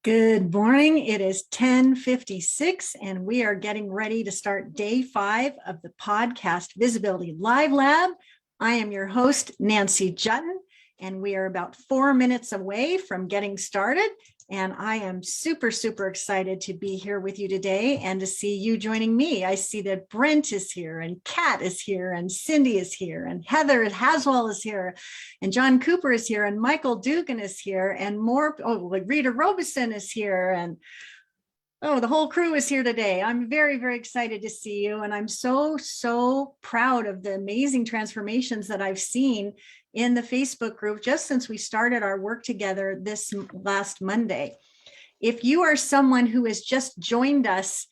Good morning. It is 10:56 and we are getting ready to start day 5 of the podcast Visibility Live Lab. I am your host, Nancy Jutton, and we are about 4 minutes away from getting started. And I am super excited to be here with you today and to see you joining me. I see that Brent is here and Kat is here and Cindy is here and Heather Haswell is here and John Cooper is here and Michael Dugan is here and more. Oh, like Rita Robeson is here and the whole crew is here today. I'm very excited to see you. And I'm so proud of the amazing transformations that I've seen in the Facebook group just since we started our work together this last Monday. If you are someone who has just joined us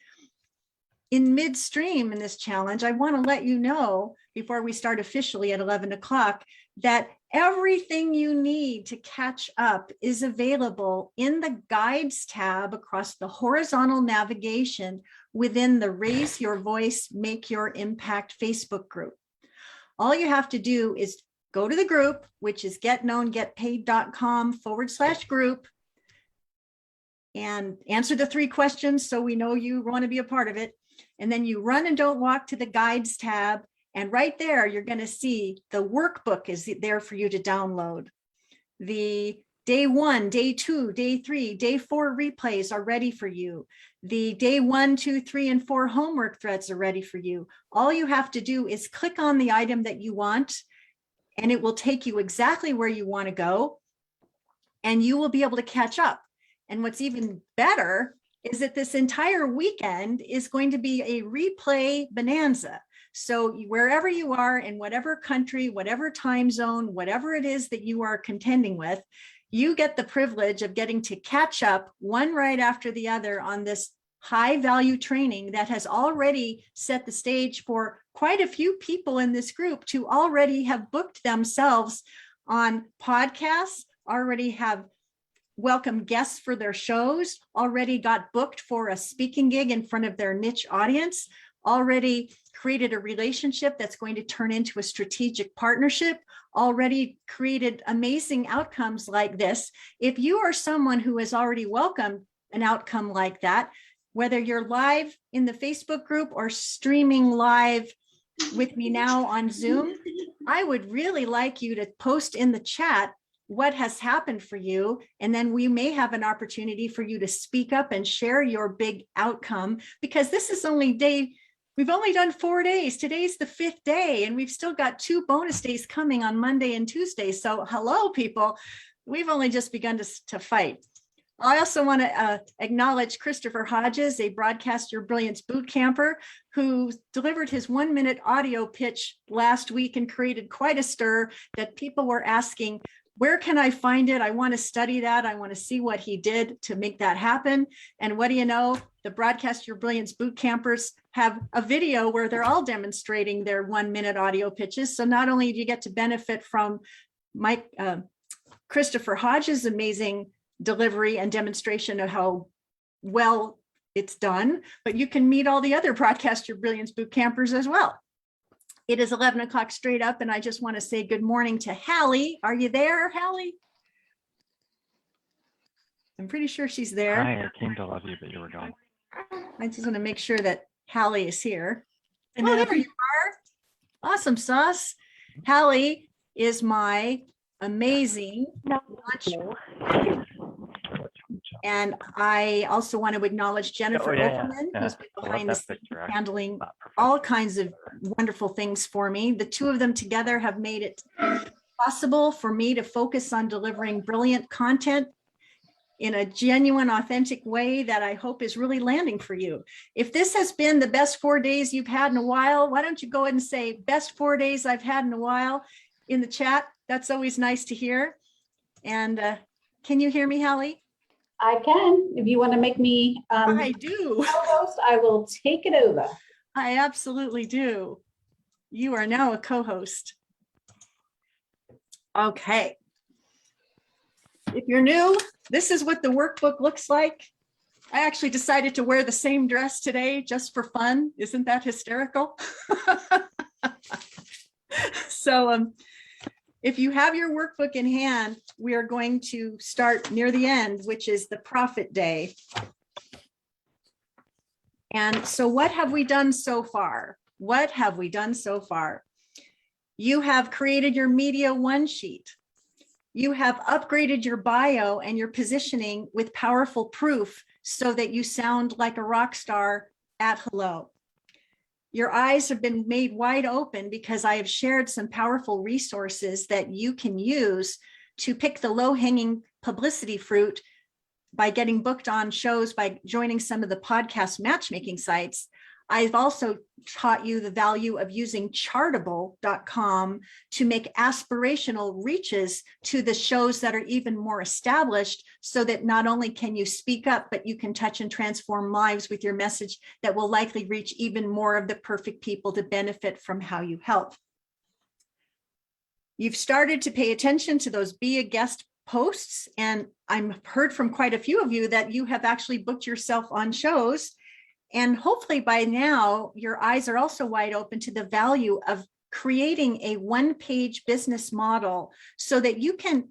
in midstream in this challenge, I want to let you know before we start officially at 11 o'clock that everything you need to catch up is available in the guides tab across the horizontal navigation within the Raise Your Voice, Make Your Impact Facebook group. All you have to do is go to the group, which is getknowngetpaid.com/group, and answer the 3 questions so we know you want to be a part of it. And then you run and don't walk to the guides tab. And right there, you're going to see the workbook is there for you to download. The day 1, day 2, day 3, day 4 replays are ready for you. The day 1, 2, 3, and 4 homework threads are ready for you. All you have to do is click on the item that you want, and it will take you exactly where you want to go, and you will be able to catch up. And what's even better is that this entire weekend is going to be a replay bonanza. So wherever you are, in whatever country, whatever time zone, whatever it is that you are contending with, you get the privilege of getting to catch up one right after the other on this high value training that has already set the stage for quite a few people in this group to already have booked themselves on podcasts, already have welcome guests for their shows, already got booked for a speaking gig in front of their niche audience, already created a relationship that's going to turn into a strategic partnership, already created amazing outcomes like this. If you are someone who has already welcomed an outcome like that, whether you're live in the Facebook group or streaming live with me now on Zoom, I would really like you to post in the chat what has happened for you. And then we may have an opportunity for you to speak up and share your big outcome, because this is we've only done 4 days. Today's the 5th day, and we've still got 2 bonus days coming on Monday and Tuesday. So hello, people. We've only just begun to fight. I also want to acknowledge Christopher Hodges, a Broadcast Your Brilliance boot camper, who delivered his 1-minute audio pitch last week and created quite a stir that people were asking, where can I find it? I want to study that. I want to see what he did to make that happen. And what do you know? The Broadcast Your Brilliance boot campers have a video where they're all demonstrating their 1-minute audio pitches. So not only do you get to benefit from Christopher Hodges' amazing delivery and demonstration of how well it's done, but you can meet all the other Broadcast Your Brilliance boot campers as well. It is 11 o'clock straight up, and I just want to say good morning to Hallie. Are you there, Hallie? I'm pretty sure she's there. Hi, I came to love you, but you were gone. I just want to make sure that Hallie is here. And there you are. Awesome sauce. Hallie is my amazing launch. And I also want to acknowledge Jennifer Opelman, who's been behind the scenes handling all kinds of wonderful things for me. The 2 of them together have made it possible for me to focus on delivering brilliant content in a genuine, authentic way that I hope is really landing for you. If this has been the best 4 days you've had in a while, why don't you go ahead and say best 4 days I've had in a while in the chat? That's always nice to hear. And can you hear me, Hallie? I can. If you want to make me I do. co-host, I will take it over. I absolutely do. You are now a co-host. Okay. If you're new, this is what the workbook looks like. I actually decided to wear the same dress today just for fun. Isn't that hysterical? So if you have your workbook in hand, we are going to start near the end, which is the profit day. And so what have we done so far? What have we done so far? You have created your media one sheet. You have upgraded your bio and your positioning with powerful proof so that you sound like a rock star at hello. Your eyes have been made wide open because I have shared some powerful resources that you can use to pick the low-hanging publicity fruit by getting booked on shows, by joining some of the podcast matchmaking sites. I've also taught you the value of using chartable.com to make aspirational reaches to the shows that are even more established, so that not only can you speak up, but you can touch and transform lives with your message that will likely reach even more of the perfect people to benefit from how you help. You've started to pay attention to those Be a Guest posts, and I've heard from quite a few of you that you have actually booked yourself on shows. And hopefully by now, your eyes are also wide open to the value of creating a one-page business model so that you can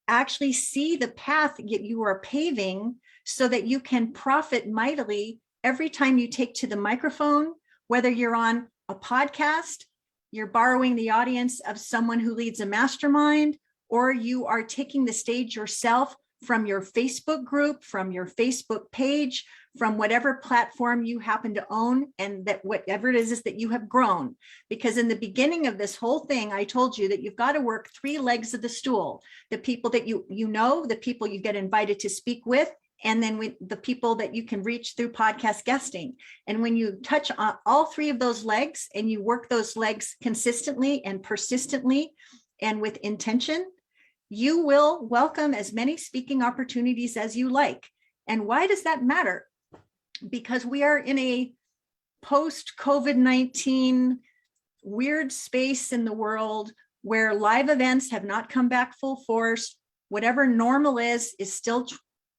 actually see the path that you are paving so that you can profit mightily every time you take to the microphone, whether you're on a podcast, you're borrowing the audience of someone who leads a mastermind, or you are taking the stage yourself from your Facebook group, from your Facebook page, from whatever platform you happen to own, and that whatever it is that you have grown. Because in the beginning of this whole thing, I told you that you've got to work three legs of the stool: the people that you know, the people you get invited to speak with, and then the people that you can reach through podcast guesting. And when you touch on all three of those legs and you work those legs consistently and persistently and with intention, you will welcome as many speaking opportunities as you like. And why does that matter? Because we are in a post-COVID-19 weird space in the world where live events have not come back full force. Whatever normal is still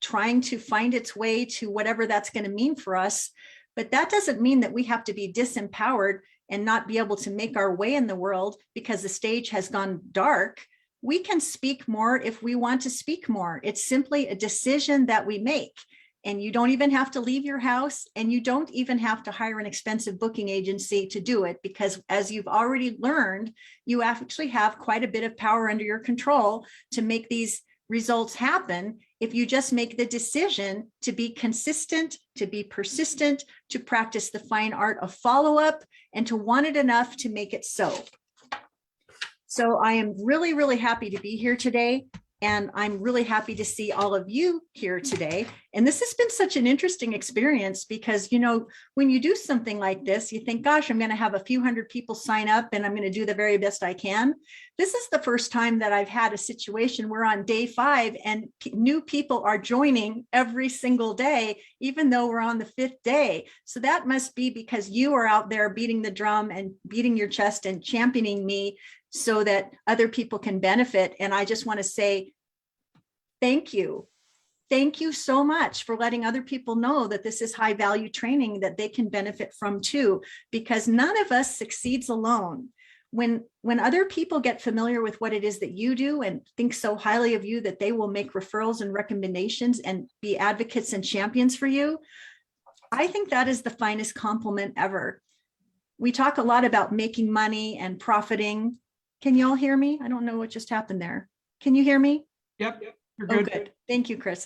trying to find its way to whatever that's going to mean for us. But that doesn't mean that we have to be disempowered and not be able to make our way in the world because the stage has gone dark. We can speak more if we want to speak more. It's simply a decision that we make. And you don't even have to leave your house, and you don't even have to hire an expensive booking agency to do it, because as you've already learned, you actually have quite a bit of power under your control to make these results happen if you just make the decision to be consistent, to be persistent, to practice the fine art of follow-up, and to want it enough to make it so. So I am really, really happy to be here today. And I'm really happy to see all of you here today. And this has been such an interesting experience because, you know, when you do something like this, you think, gosh, I'm going to have a few hundred people sign up and I'm going to do the very best I can. This is the first time that I've had a situation where on day 5 and new people are joining every single day, even though we're on the 5th day. So that must be because you are out there beating the drum and beating your chest and championing me so that other people can benefit. And I just want to say, thank you. Thank you so much for letting other people know that this is high value training that they can benefit from too, because none of us succeeds alone. When other people get familiar with what it is that you do and think so highly of you that they will make referrals and recommendations and be advocates and champions for you, I think that is the finest compliment ever. We talk a lot about making money and profiting. Can you all hear me? I don't know what just happened there. Can you hear me? Yep. You're good. Oh, good. Thank you, Chris.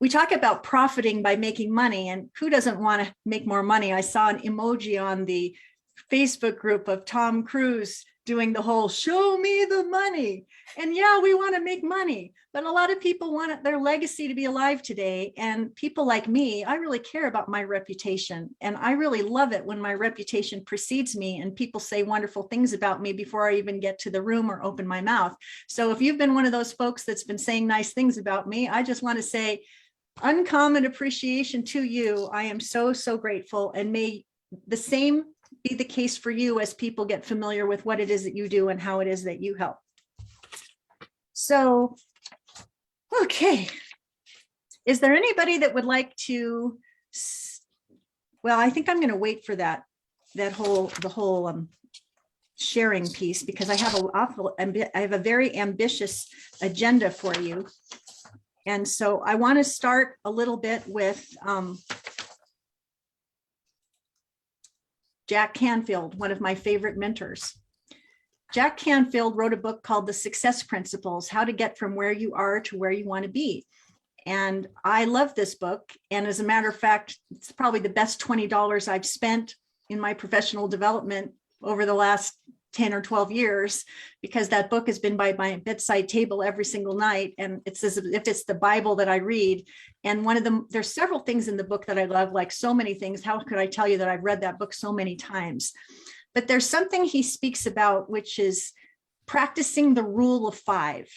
We talk about profiting by making money, and who doesn't want to make more money? I saw an emoji on the Facebook group of Tom Cruise doing the whole show me the money. And yeah, we want to make money, but a lot of people want their legacy to be alive today. And people like me, I really care about my reputation. And I really love it when my reputation precedes me and people say wonderful things about me before I even get to the room or open my mouth. So if you've been one of those folks that's been saying nice things about me, I just want to say uncommon appreciation to you. I am so, so grateful, and may the same be the case for you as people get familiar with what it is that you do and how it is that you help. So, okay. Is there anybody that would like to, well, I think I'm going to wait for the whole sharing piece, because I have I have a very ambitious agenda for you. And so I want to start a little bit with Jack Canfield, one of my favorite mentors. Jack Canfield wrote a book called The Success Principles, How to Get from Where You Are to Where You Want to Be. And I love this book. And as a matter of fact, it's probably the best $20 I've spent in my professional development over the last 10 or 12 years, because that book has been by my bedside table every single night. And it's as if it's the Bible that I read. And there's several things in the book that I love, like so many things. How could I tell you that I've read that book so many times? But there's something he speaks about, which is practicing the rule of 5.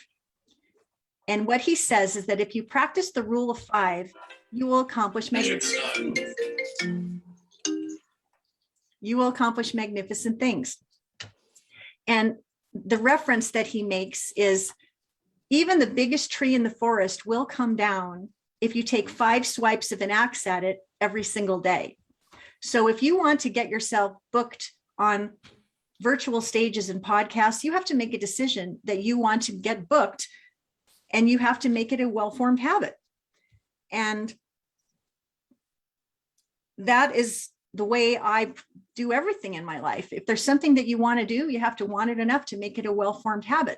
And what he says is that if you practice the rule of 5, you will accomplish magnificent things. You will accomplish magnificent things. And the reference that he makes is even the biggest tree in the forest will come down if you take 5 swipes of an axe at it every single day. So if you want to get yourself booked on virtual stages and podcasts, you have to make a decision that you want to get booked, and you have to make it a well-formed habit. And that is the way I do everything in my life. If there's something that you want to do, you have to want it enough to make it a well-formed habit.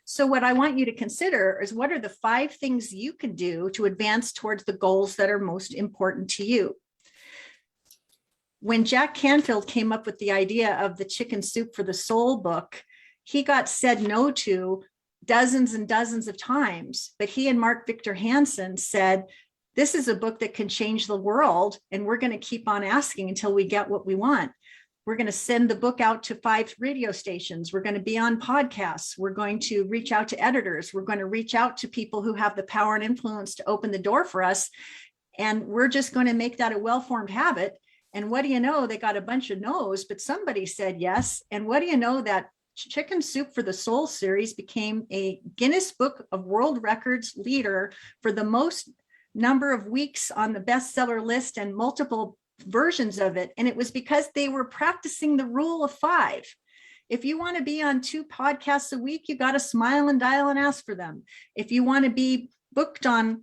So what I want you to consider is, what are the 5 things you can do to advance towards the goals that are most important to you? When Jack Canfield came up with the idea of the Chicken Soup for the Soul book, he got said no to dozens and dozens of times, but he and Mark Victor Hansen said, this is a book that can change the world, and we're going to keep on asking until we get what we want. We're going to send the book out to 5 radio stations. We're going to be on podcasts. We're going to reach out to editors. We're going to reach out to people who have the power and influence to open the door for us. And we're just going to make that a well-formed habit. And what do you know? They got a bunch of no's, but somebody said yes. And what do you know? That Chicken Soup for the Soul series became a Guinness Book of World Records leader for the most number of weeks on the bestseller list, and multiple versions of it. And it was because they were practicing the rule of 5. If you want to be on 2 podcasts a week, you got to smile and dial and ask for them. If you want to be booked on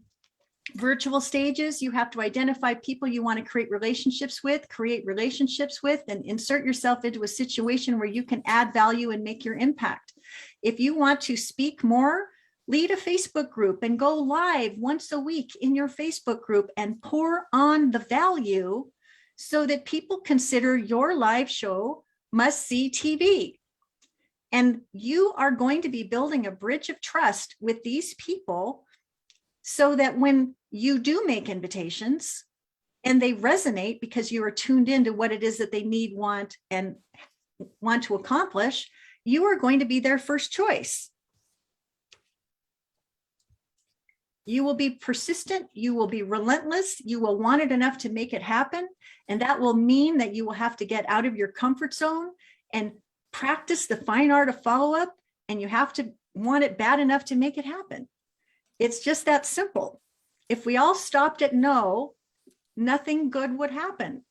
virtual stages, you have to identify people you want to create relationships with, and insert yourself into a situation where you can add value and make your impact. If you want to speak more, lead a Facebook group and go live once a week in your Facebook group and pour on the value so that people consider your live show must-see TV. And you are going to be building a bridge of trust with these people, so that when you do make invitations and they resonate because you are tuned into what it is that they need, want to accomplish, you are going to be their first choice. You will be persistent, you will be relentless, you will want it enough to make it happen. And that will mean that you will have to get out of your comfort zone and practice the fine art of follow-up, and you have to want it bad enough to make it happen. It's just that simple. If we all stopped at no, nothing good would happen.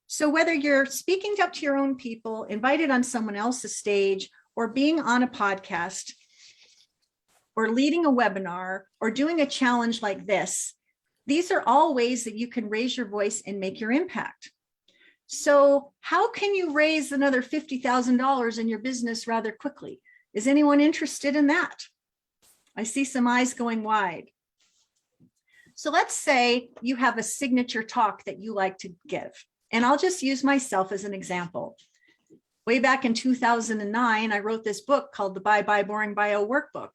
So whether you're speaking up to your own people, invited on someone else's stage, or being on a podcast, or leading a webinar, or doing a challenge like this, these are all ways that you can raise your voice and make your impact. So how can you raise another $50,000 in your business rather quickly? Is anyone interested in that? I see some eyes going wide. So let's say you have a signature talk that you like to give. And I'll just use myself as an example. Way back in 2009, I wrote this book called the Bye Bye Boring Bio Workbook.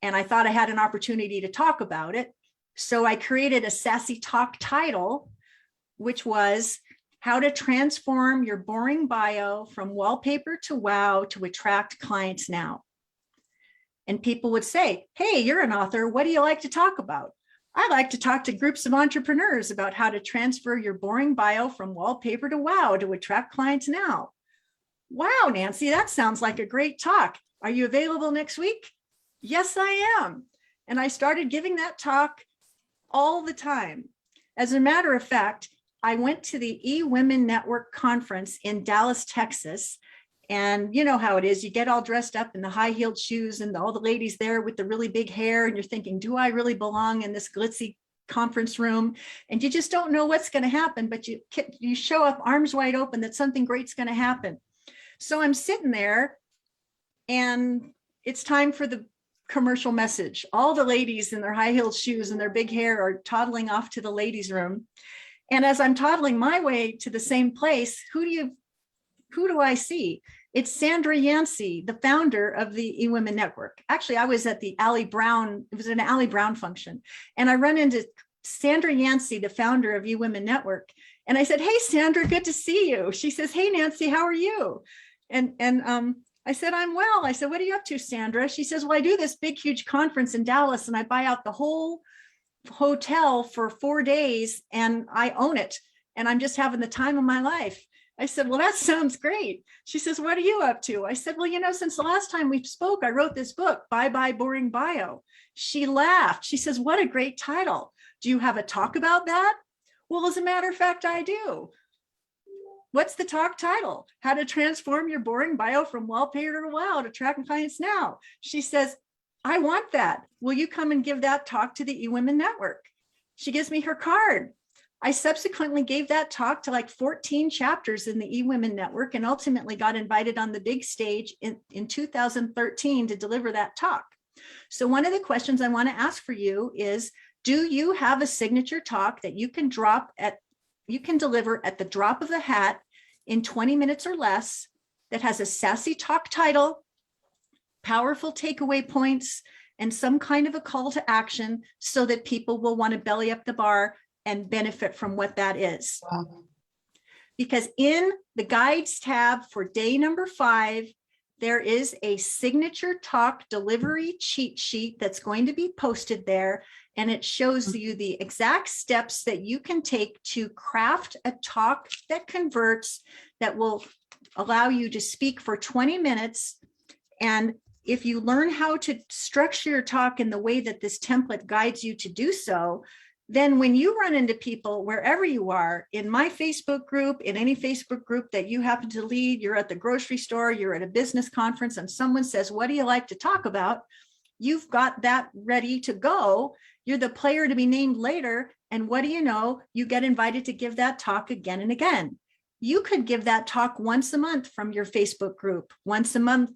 And I thought I had an opportunity to talk about it. So I created a sassy talk title, which was How to Transform Your Boring Bio from Wallpaper to Wow to Attract Clients Now. And people would say, hey, you're an author. What do you like to talk about? I like to talk to groups of entrepreneurs about how to transfer your boring bio from wallpaper to wow to attract clients now. Wow, Nancy, that sounds like a great talk. Are you available next week? Yes, I am. And I started giving that talk all the time. As a matter of fact, I went to the eWomen Network conference in Dallas, Texas. And you know how it is. You get all dressed up in the high-heeled shoes and all the ladies there with the really big hair. And you're thinking, do I really belong in this glitzy conference room? And you just don't know what's going to happen. But you show up arms wide open that something great's going to happen. So I'm sitting there and it's time for the commercial message. All the ladies in their high-heeled shoes and their big hair are toddling off to the ladies' room. And as I'm toddling my way to the same place, who do I see? It's Sandra Yancey, the founder of the eWomen Network. Actually, I was at the Allie Brown, it was an Allie Brown function. And I run into Sandra Yancey, the founder of eWomen Network. And I said, hey, Sandra, good to see you. She says, hey, Nancy, how are you? And I said, I'm well. I said, what are you up to, Sandra? She says, well, I do this big, huge conference in Dallas and I buy out the whole hotel for 4 days and I own it. And I'm just having the time of my life. I said, well, that sounds great. She says, what are you up to? I said, well, since the last time we spoke, I wrote this book, Bye Bye Boring Bio. She laughed. She says, what a great title. Do you have a talk about that? Well, as a matter of fact, I do. What's the talk title? How to transform your boring bio from wallpaper to wow to attract clients now. She says, I want that. Will you come and give that talk to the eWomen Network? She gives me her card. I subsequently gave that talk to like 14 chapters in the eWomen Network and ultimately got invited on the big stage in 2013 to deliver that talk. So one of the questions I want to ask for you is, do you have a signature talk that you can deliver at the drop of a hat in 20 minutes or less that has a sassy talk title, powerful takeaway points, and some kind of a call to action so that people will want to belly up the bar and benefit from what that is? Wow. Because in the guides tab for day number 5, there is a signature talk delivery cheat sheet that's going to be posted there. And it shows you the exact steps that you can take to craft a talk that converts, that will allow you to speak for 20 minutes. And if you learn how to structure your talk in the way that this template guides you to do so, then when you run into people wherever you are, in my Facebook group, in any Facebook group that you happen to lead, you're at the grocery store, you're at a business conference, and someone says, what do you like to talk about? You've got that ready to go. You're the player to be named later. And what do you know? You get invited to give that talk again and again. You could give that talk once a month from your Facebook group, once a month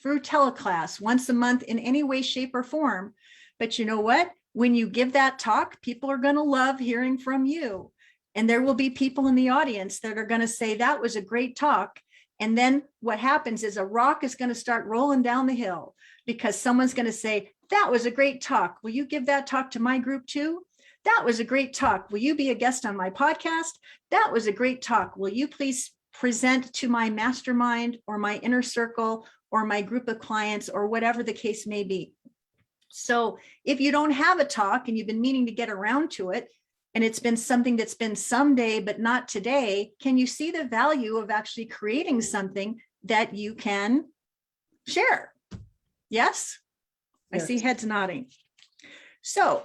through teleclass, once a month in any way, shape, or form. But you know what? When you give that talk, people are going to love hearing from you. And there will be people in the audience that are going to say, that was a great talk. And then what happens is a rock is going to start rolling down the hill because someone's going to say, that was a great talk. Will you give that talk to my group too? That was a great talk. Will you be a guest on my podcast? That was a great talk. Will you please present to my mastermind or my inner circle or my group of clients or whatever the case may be? So if you don't have a talk and you've been meaning to get around to it, and it's been something that's been someday, but not today, can you see the value of actually creating something that you can share? Yes? I see heads nodding. So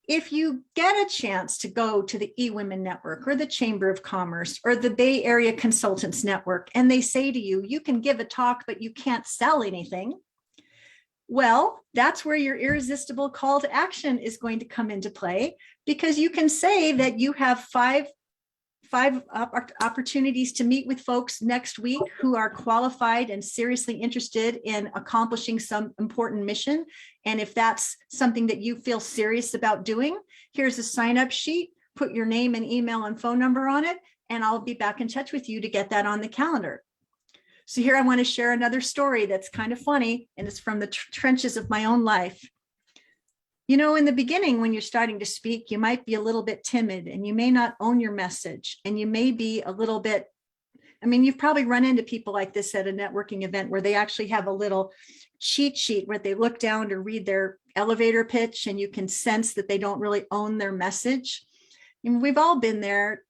if you get a chance to go to the eWomen Network or the Chamber of Commerce or the Bay Area Consultants Network, and they say to you, you can give a talk, but you can't sell anything. Well, that's where your irresistible call to action is going to come into play, because you can say that you have five opportunities to meet with folks next week who are qualified and seriously interested in accomplishing some important mission. And if that's something that you feel serious about doing, here's a sign-up sheet, put your name and email and phone number on it, and I'll be back in touch with you to get that on the calendar. So here I want to share another story that's kind of funny, and it's from the trenches of my own life. You know, in the beginning, when you're starting to speak, you might be a little bit timid and you may not own your message, and you may be a little bit, I mean, you've probably run into people like this at a networking event where they actually have a little cheat sheet where they look down to read their elevator pitch and you can sense that they don't really own their message. And we've all been there.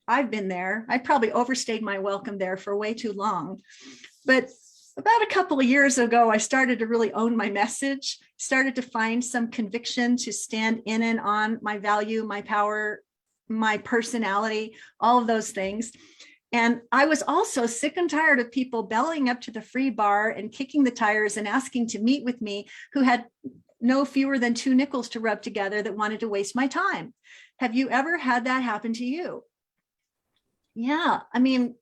I've been there. I probably overstayed my welcome there for way too long. But about a couple of years ago, I started to really own my message, started to find some conviction to stand in and on my value, my power, my personality, all of those things. And I was also sick and tired of people bellying up to the free bar and kicking the tires and asking to meet with me who had no fewer than 2 nickels to rub together that wanted to waste my time. Have you ever had that happen to you? Yeah, I mean,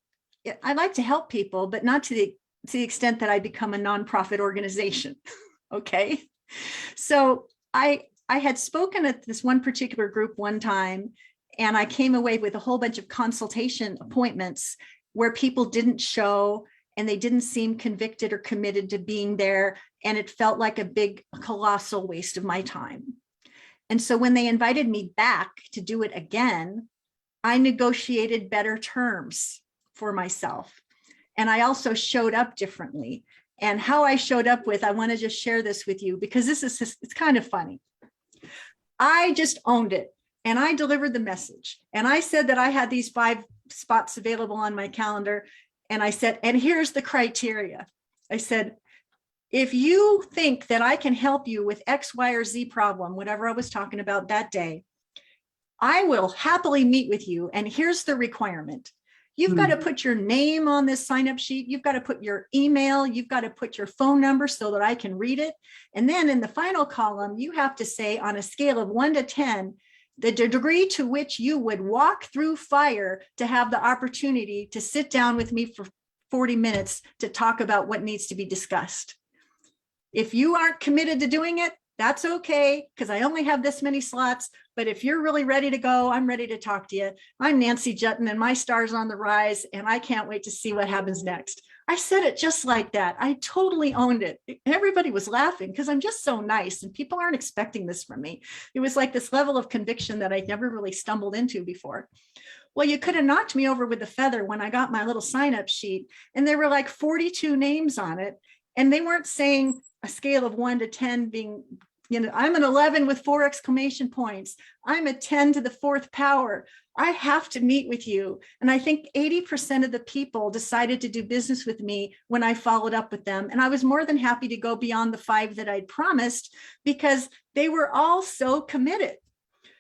I like to help people, but not to the extent that I become a nonprofit organization. Okay. So I had spoken at this one particular group one time, and I came away with a whole bunch of consultation appointments where people didn't show and they didn't seem convicted or committed to being there. And it felt like a big, colossal waste of my time. And so when they invited me back to do it again, I negotiated better terms for myself. And I also showed up differently. And how I showed up with, I want to just share this with you because it's kind of funny. I just owned it and I delivered the message. And I said that I had these 5 spots available on my calendar. And I said, and here's the criteria. I said, if you think that I can help you with X, Y, or Z problem, whatever I was talking about that day, I will happily meet with you. And here's the requirement. You've got to put your name on this sign-up sheet. You've got to put your email. You've got to put your phone number so that I can read it. And then in the final column, you have to say on a scale of 1 to 10, the degree to which you would walk through fire to have the opportunity to sit down with me for 40 minutes to talk about what needs to be discussed. If you aren't committed to doing it, that's okay, because I only have this many slots. But if you're really ready to go, I'm ready to talk to you. I'm Nancy Jutton and my star's on the rise, and I can't wait to see what happens next. I said it just like that. I totally owned it. Everybody was laughing because I'm just so nice and people aren't expecting this from me. It was like this level of conviction that I'd never really stumbled into before. Well, you could have knocked me over with a feather when I got my little sign-up sheet, and there were like 42 names on it, and they weren't saying a scale of 1 to 10 being, I'm an 11 with 4 exclamation points. I'm a 10 to the 4th power. I have to meet with you. And I think 80% of the people decided to do business with me when I followed up with them. And I was more than happy to go beyond the 5 that I'd promised because they were all so committed.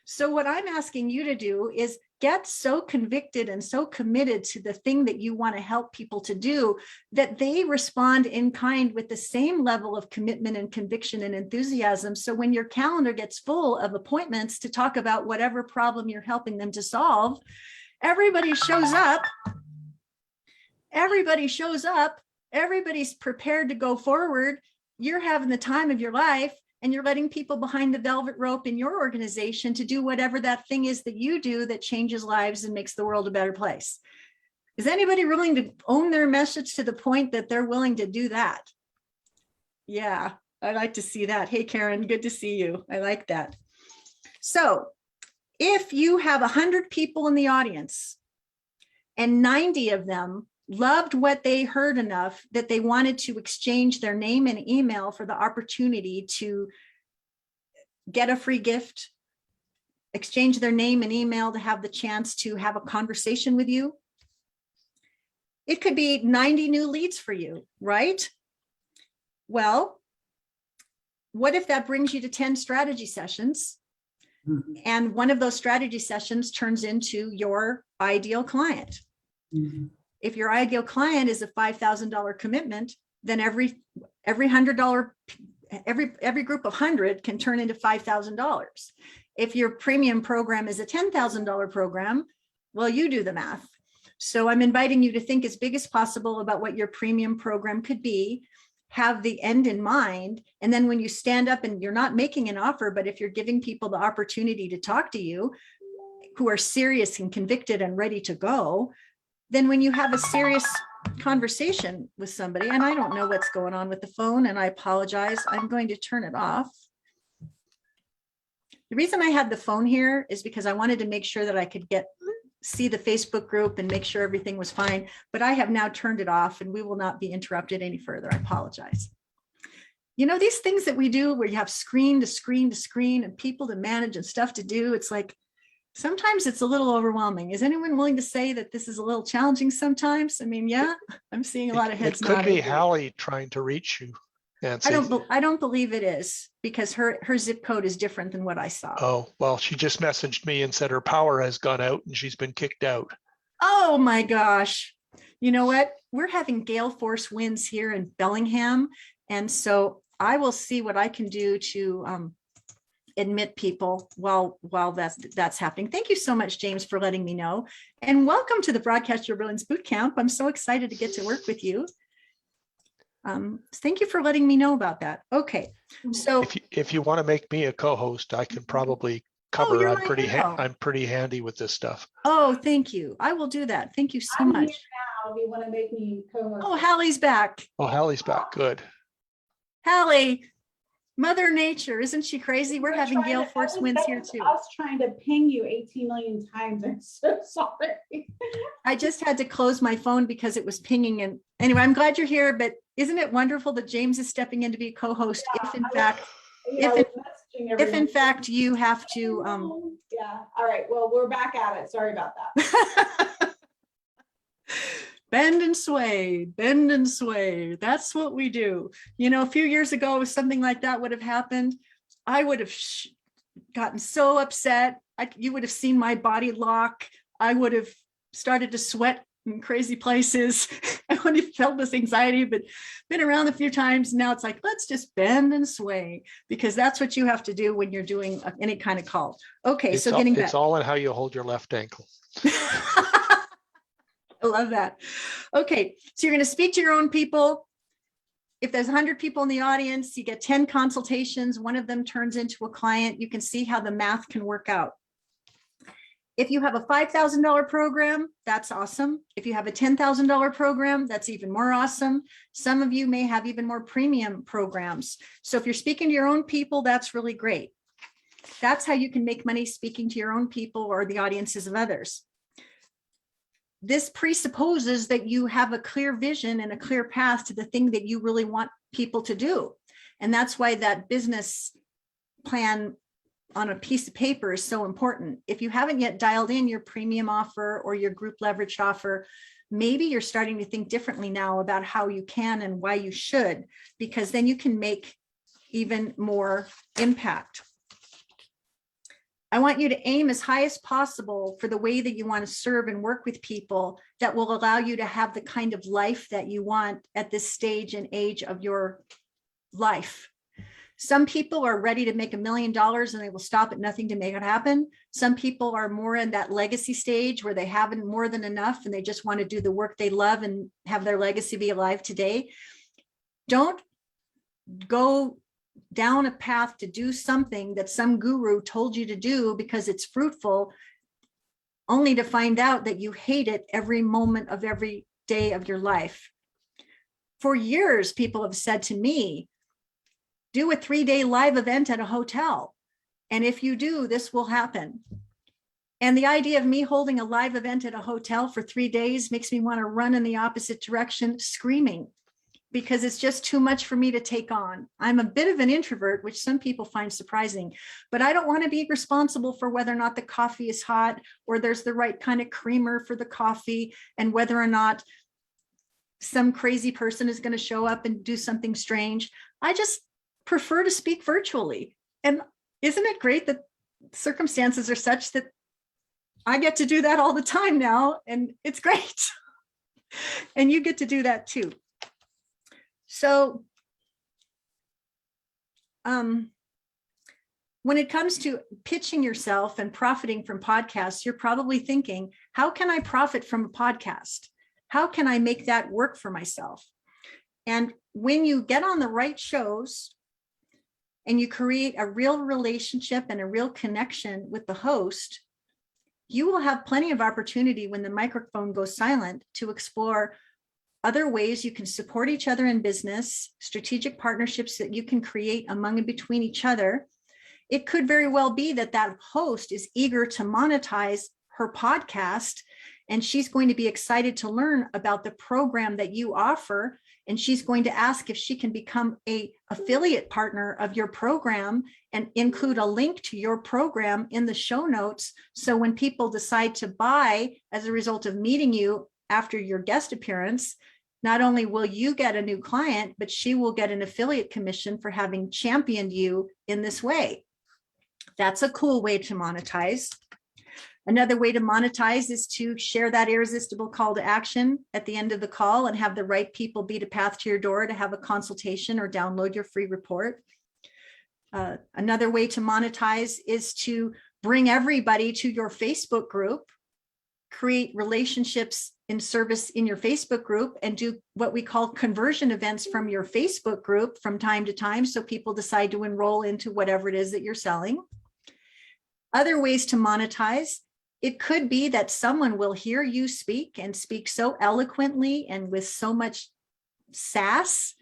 So what I'm asking you to do is get so convicted and so committed to the thing that you want to help people to do that they respond in kind with the same level of commitment and conviction and enthusiasm. So when your calendar gets full of appointments to talk about whatever problem you're helping them to solve, everybody shows up. Everybody shows up. Everybody's prepared to go forward. You're having the time of your life. And you're letting people behind the velvet rope in your organization to do whatever that thing is that you do that changes lives and makes the world a better place. Is anybody willing to own their message to the point that they're willing to do that? Yeah, I like to see that. Hey, Karen, good to see you. I like that. So if you have 100 people in the audience and 90 of them loved what they heard enough that they wanted to exchange their name and email for the opportunity to get a free gift, exchange their name and email to have the chance to have a conversation with you, it could be 90 new leads for you, right? Well, what if that brings you to 10 strategy sessions? And one of those strategy sessions turns into your ideal client. If your ideal client is a $5,000 commitment, then every $100, every group of 100 can turn into $5,000. If your premium program is a $10,000 program, well, you do the math. So I'm inviting you to think as big as possible about what your premium program could be, have the end in mind. And then when you stand up and you're not making an offer, but if you're giving people the opportunity to talk to you who are serious and convicted and ready to go, then when you have a serious conversation with somebody, and I don't know what's going on with the phone, and I apologize, I'm going to turn it off. The reason I had the phone here is because I wanted to make sure that I could see the Facebook group and make sure everything was fine, but I have now turned it off and we will not be interrupted any further. I apologize. You know, these things that we do where you have screen to screen to screen and people to manage and stuff to do, it's like, Sometimes it's a little overwhelming. Is anyone willing to say that this is a little challenging sometimes? I mean, yeah, I'm seeing a lot of heads It could be nodding. Hallie trying to reach you, Nancy. I don't believe it is, because her zip code is different than what I saw. Oh, well, she just messaged me and said her power has gone out and she's been kicked out. Oh my gosh. You know what? We're having gale force winds here in Bellingham. And so I will see what I can do to admit people while that's happening. Thank you so much, James, for letting me know. And welcome to the Broadcast Your Brilliance Bootcamp. I'm so excited to get to work with you. Thank you for letting me know about that. Okay, so If you want to make me a co-host, I can probably cover. you're I'm my pretty hero. I'm pretty handy with this stuff. Oh, thank you. I will do that. Thank you so I'm here much. now if you want to make me co-host. Oh, Hallie's back. Oh, Hallie's back. Good. Hallie, Mother Nature, isn't she crazy? We're having trying gale to- force that winds was here too. Us trying to ping you 18 million times. I'm so sorry. I just had to close my phone because it was pinging. And anyway, I'm glad you're here, but isn't it wonderful that James is stepping in to be co-host if in fact you have to Yeah. All right. Well, we're back at it. Sorry about that. bend and sway, bend and sway. That's what we do. You know, a few years ago, if something like that would have happened, I would have gotten so upset. You would have seen my body lock. I would have started to sweat in crazy places. I would have felt this anxiety, but been around a few times. Now it's like, let's just bend and sway, because that's what you have to do when you're doing any kind of call. Okay, It's so all, getting back. it's all in how you hold your left ankle. I love that. Okay, so you're going to speak to your own people. If there's 100 people in the audience, you get 10 consultations. One of them turns into a client. You can see how the math can work out. If you have a $5,000 program, that's awesome. If you have a $10,000 program, that's even more awesome. Some of you may have even more premium programs. So if you're speaking to your own people, that's really great. That's how you can make money, speaking to your own people or the audiences of others. This presupposes that you have a clear vision and a clear path to the thing that you really want people to do. And that's why that business plan on a piece of paper is so important. If you haven't yet dialed in your premium offer or your group leveraged offer, maybe you're starting to think differently now about how you can and why you should, because then you can make even more impact. I want you to aim as high as possible for the way that you want to serve and work with people that will allow you to have the kind of life that you want at this stage and age of your life. Some people are ready to make $1 million and they will stop at nothing to make it happen. Some people are more in that legacy stage where they haven't more than enough and they just want to do the work they love and have their legacy be alive today. Don't go down a path to do something that some guru told you to do because it's fruitful, only to find out that you hate it every moment of every day of your life. For years, people have said to me, do a 3-day live event at a hotel. And if you do, this will happen. And the idea of me holding a live event at a hotel for 3 days makes me want to run in the opposite direction, screaming, because it's just too much for me to take on. I'm a bit of an introvert, which some people find surprising, but I don't want to be responsible for whether or not the coffee is hot or there's the right kind of creamer for the coffee and whether or not some crazy person is going to show up and do something strange. I just prefer to speak virtually. And isn't it great that circumstances are such that I get to do that all the time now, and it's great. And you get to do that too. So when it comes to pitching yourself and profiting from podcasts, you're probably thinking, how can I profit from a podcast? How can I make that work for myself? And when you get on the right shows and you create a real relationship and a real connection with the host, you will have plenty of opportunity when the microphone goes silent to explore other ways you can support each other in business, strategic partnerships that you can create among and between each other. It could very well be that that host is eager to monetize her podcast, and she's going to be excited to learn about the program that you offer. and she's going to ask if she can become a affiliate partner of your program and include a link to your program in the show notes. So when people decide to buy as a result of meeting you after your guest appearance, not only will you get a new client, but she will get an affiliate commission for having championed you in this way. That's a cool way to monetize. Another way to monetize is to share that irresistible call to action at the end of the call and have the right people beat a path to your door to have a consultation or download your free report. Another way to monetize is to bring everybody to your Facebook group, create relationships in service in your Facebook group, and do what we call conversion events from your Facebook group from time to time, so people decide to enroll into whatever it is that you're selling. Other ways to monetize, it could be that someone will hear you speak and speak so eloquently and with so much sass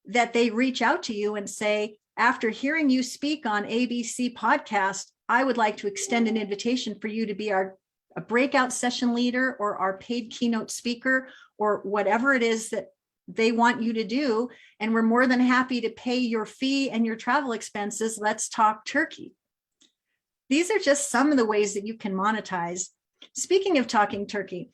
that they reach out to you and say, after hearing you speak on ABC podcast, I would like to extend an invitation for you to be a breakout session leader or our paid keynote speaker or whatever it is that they want you to do. And we're more than happy to pay your fee and your travel expenses. Let's talk turkey. These are just some of the ways that you can monetize. Speaking of talking turkey,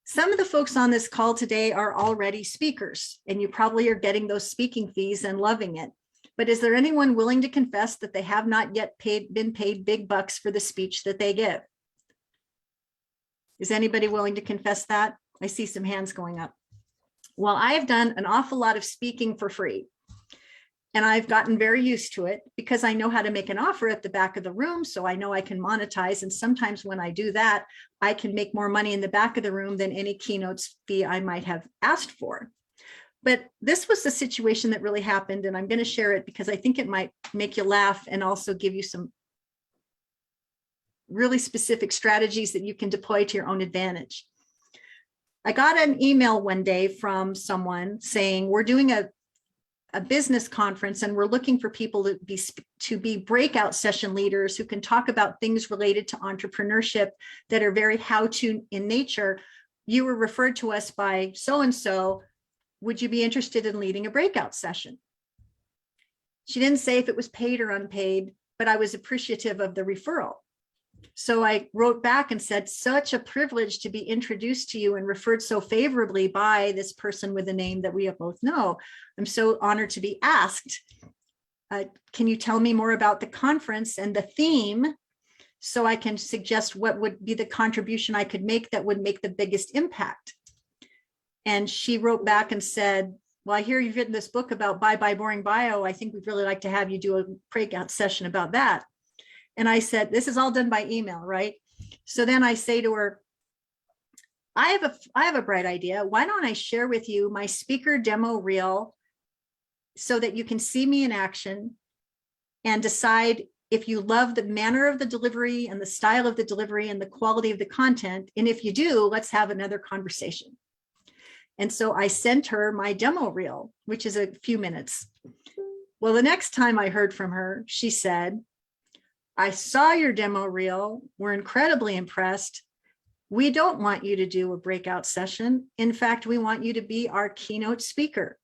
some of the folks on this call today are already speakers, and you probably are getting those speaking fees and loving it. But is there anyone willing to confess that they have not yet been paid big bucks for the speech that they give? Is anybody willing to confess that? I see some hands going up. Well, I have done an awful lot of speaking for free. And I've gotten very used to it because I know how to make an offer at the back of the room. So I know I can monetize. And sometimes when I do that, I can make more money in the back of the room than any keynotes fee I might have asked for. But this was the situation that really happened. And I'm going to share it because I think it might make you laugh and also give you some really specific strategies that you can deploy to your own advantage. I got an email one day from someone saying, we're doing a business conference and we're looking for people to be breakout session leaders who can talk about things related to entrepreneurship that are very how-to in nature. You were referred to us by so-and-so. Would you be interested in leading a breakout session? She didn't say if it was paid or unpaid, but I was appreciative of the referral. So I wrote back and said, such a privilege to be introduced to you and referred so favorably by this person with a name that we both know. I'm so honored to be asked. Can you tell me more about the conference and the theme so I can suggest what would be the contribution I could make that would make the biggest impact? And she wrote back and said, well, I hear you've written this book about Bye Boring Bio. I think we'd really like to have you do a breakout session about that. And I said, this is all done by email, right? So then I say to her, I have a bright idea. Why don't I share with you my speaker demo reel so that you can see me in action and decide if you love the manner of the delivery and the style of the delivery and the quality of the content. And if you do, let's have another conversation. And so I sent her my demo reel, which is a few minutes. Well, the next time I heard from her, she said, I saw your demo reel. We're incredibly impressed. We don't want you to do a breakout session. In fact, we want you to be our keynote speaker.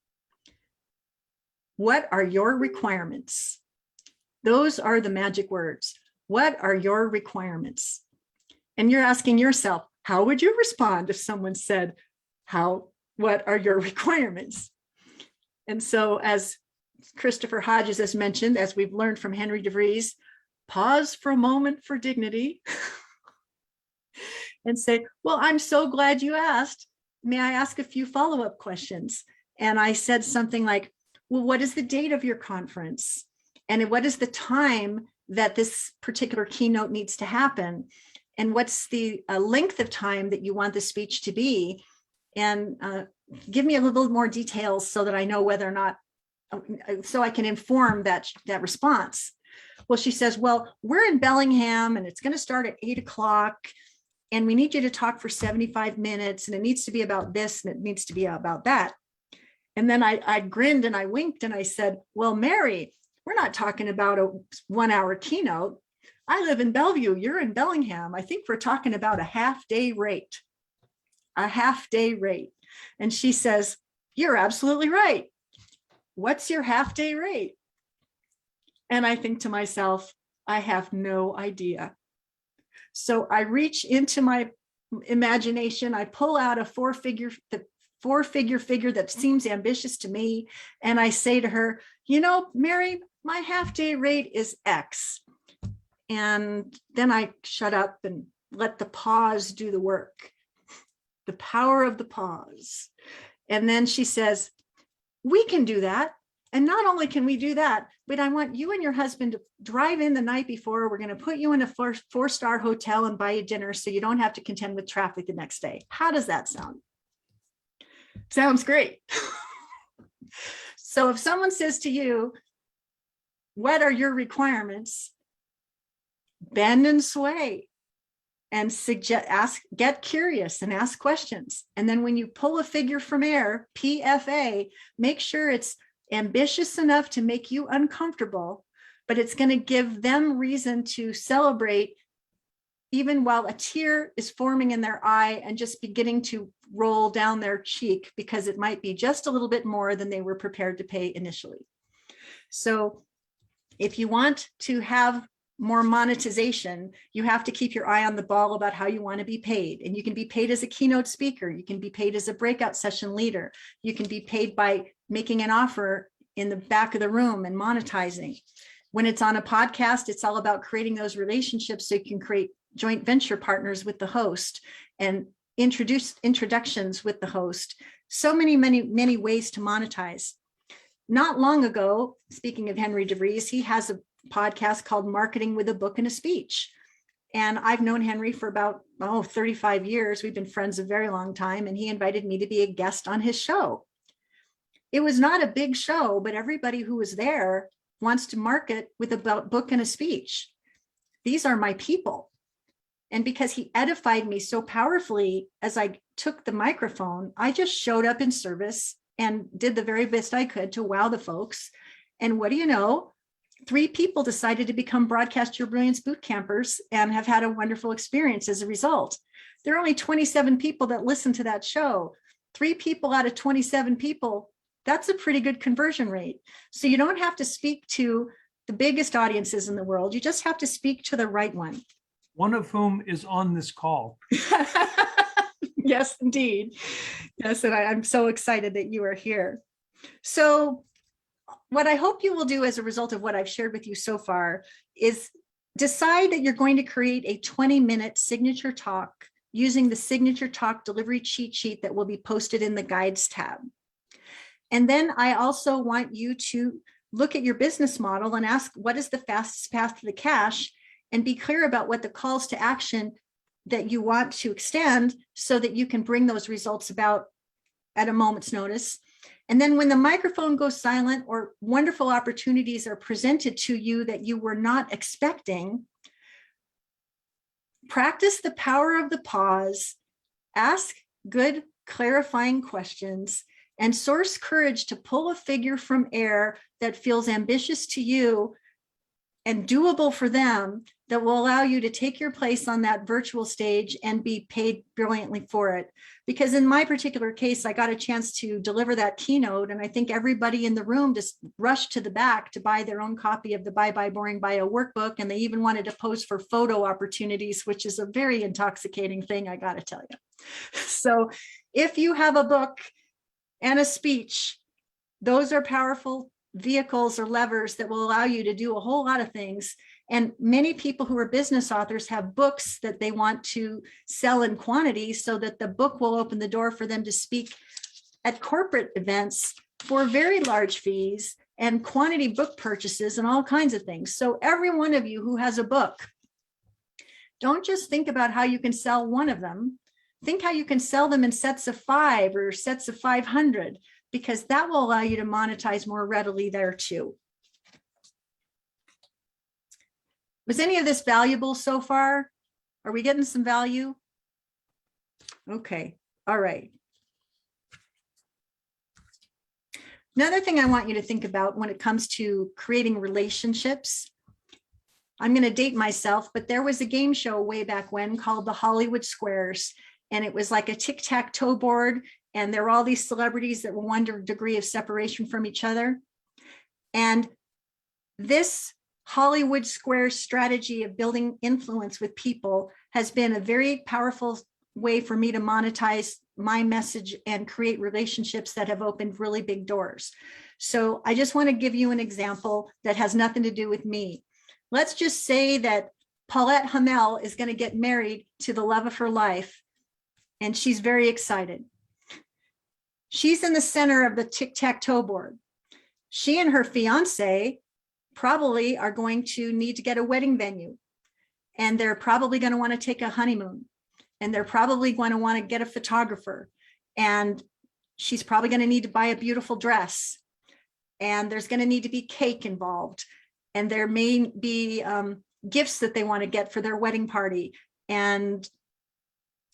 What are your requirements? Those are the magic words. What are your requirements? And you're asking yourself, how would you respond if someone said, what are your requirements? And so as Christopher Hodges has mentioned, as we've learned from Henry DeVries, pause for a moment for dignity and say, well, I'm so glad you asked. May I ask a few follow-up questions? And I said something like, well, what is the date of your conference? And what is the time that this particular keynote needs to happen? And what's the length of time that you want the speech to be? And give me a little more details so that I know whether or not, so I can inform that response. Well, she says, well, we're in Bellingham and it's going to start at 8 o'clock and we need you to talk for 75 minutes and it needs to be about this and it needs to be about that. And then I grinned and I winked and I said, well, Mary, we're not talking about a 1 hour keynote. I live in Bellevue, you're in Bellingham. I think we're talking about a half day rate. And she says, "You're absolutely right. What's your half-day rate?" And I think to myself, I have no idea. So I reach into my imagination, I pull out a four-figure figure that seems ambitious to me. And I say to her, "Mary, my half-day rate is X." And then I shut up and let the pause do the work. The power of the pause. And then she says, "We can do that. And not only can we do that, but I want you and your husband to drive in the night before. We're going to put you in a four-star hotel and buy you dinner so you don't have to contend with traffic the next day." How does that sound? Sounds great. So if someone says to you, "What are your requirements?" Bend and sway and get curious and ask questions. And then when you pull a figure from air, PFA, make sure it's ambitious enough to make you uncomfortable, but it's going to give them reason to celebrate even while a tear is forming in their eye and just beginning to roll down their cheek, because it might be just a little bit more than they were prepared to pay initially. So if you want to have more monetization, you have to keep your eye on the ball about how you want to be paid. And you can be paid as a keynote speaker. You can be paid as a breakout session leader. You can be paid by making an offer in the back of the room and monetizing. When it's on a podcast, it's all about creating those relationships so you can create joint venture partners with the host and introductions with the host. So many ways to monetize. Not long ago, speaking of Henry DeVries, he has a podcast called Marketing with a Book and a Speech. And I've known Henry for about 35 years. We've been friends a very long time, and he invited me to be a guest on his show. It was not a big show, but everybody who was there wants to market with a book and a speech. These are my people. And because he edified me so powerfully as I took the microphone, I just showed up in service and did the very best I could to wow the folks. And what do you know? 3 people decided to become Broadcast Your Brilliance boot campers and have had a wonderful experience as a result. There are only 27 people that listen to that show. 3 people out of 27 people, that's a pretty good conversion rate. So you don't have to speak to the biggest audiences in the world. You just have to speak to the right one. One of whom is on this call. Yes, indeed. Yes, and I'm so excited that you are here. So what I hope you will do as a result of what I've shared with you so far is decide that you're going to create a 20-minute signature talk using the signature talk delivery cheat sheet that will be posted in the guides tab. And then I also want you to look at your business model and ask, what is the fastest path to the cash? And be clear about what the calls to action that you want to extend so that you can bring those results about at a moment's notice. And then when the microphone goes silent or wonderful opportunities are presented to you that you were not expecting, practice the power of the pause, ask good clarifying questions, and source courage to pull a figure from air that feels ambitious to you and doable for them, that will allow you to take your place on that virtual stage and be paid brilliantly for it. Because in my particular case, I got a chance to deliver that keynote, and I think everybody in the room just rushed to the back to buy their own copy of the Bye Bye Boring Bio workbook, and they even wanted to pose for photo opportunities, which is a very intoxicating thing, I got to tell you. So if you have a book and a speech, those are powerful vehicles or levers that will allow you to do a whole lot of things. And many people who are business authors have books that they want to sell in quantity so that the book will open the door for them to speak at corporate events for very large fees and quantity book purchases and all kinds of things. So every one of you who has a book, don't just think about how you can sell one of them. Think how you can sell them in sets of 5 or sets of 500, because that will allow you to monetize more readily there too. Was any of this valuable so far? Are we getting some value? Okay, all right. Another thing I want you to think about when it comes to creating relationships, I'm going to date myself, but there was a game show way back when called the Hollywood Squares. And it was like a tic-tac-toe board, and there were all these celebrities that were one degree of separation from each other. And this Hollywood Square strategy of building influence with people has been a very powerful way for me to monetize my message and create relationships that have opened really big doors. So I just want to give you an example that has nothing to do with me. Let's just say that Paulette Hamel is going to get married to the love of her life, and she's very excited. She's in the center of the tic-tac-toe board. She and her fiance probably are going to need to get a wedding venue, and they're probably going to want to take a honeymoon, and they're probably going to want to get a photographer, and she's probably going to need to buy a beautiful dress, and there's going to need to be cake involved, and there may be gifts that they want to get for their wedding party and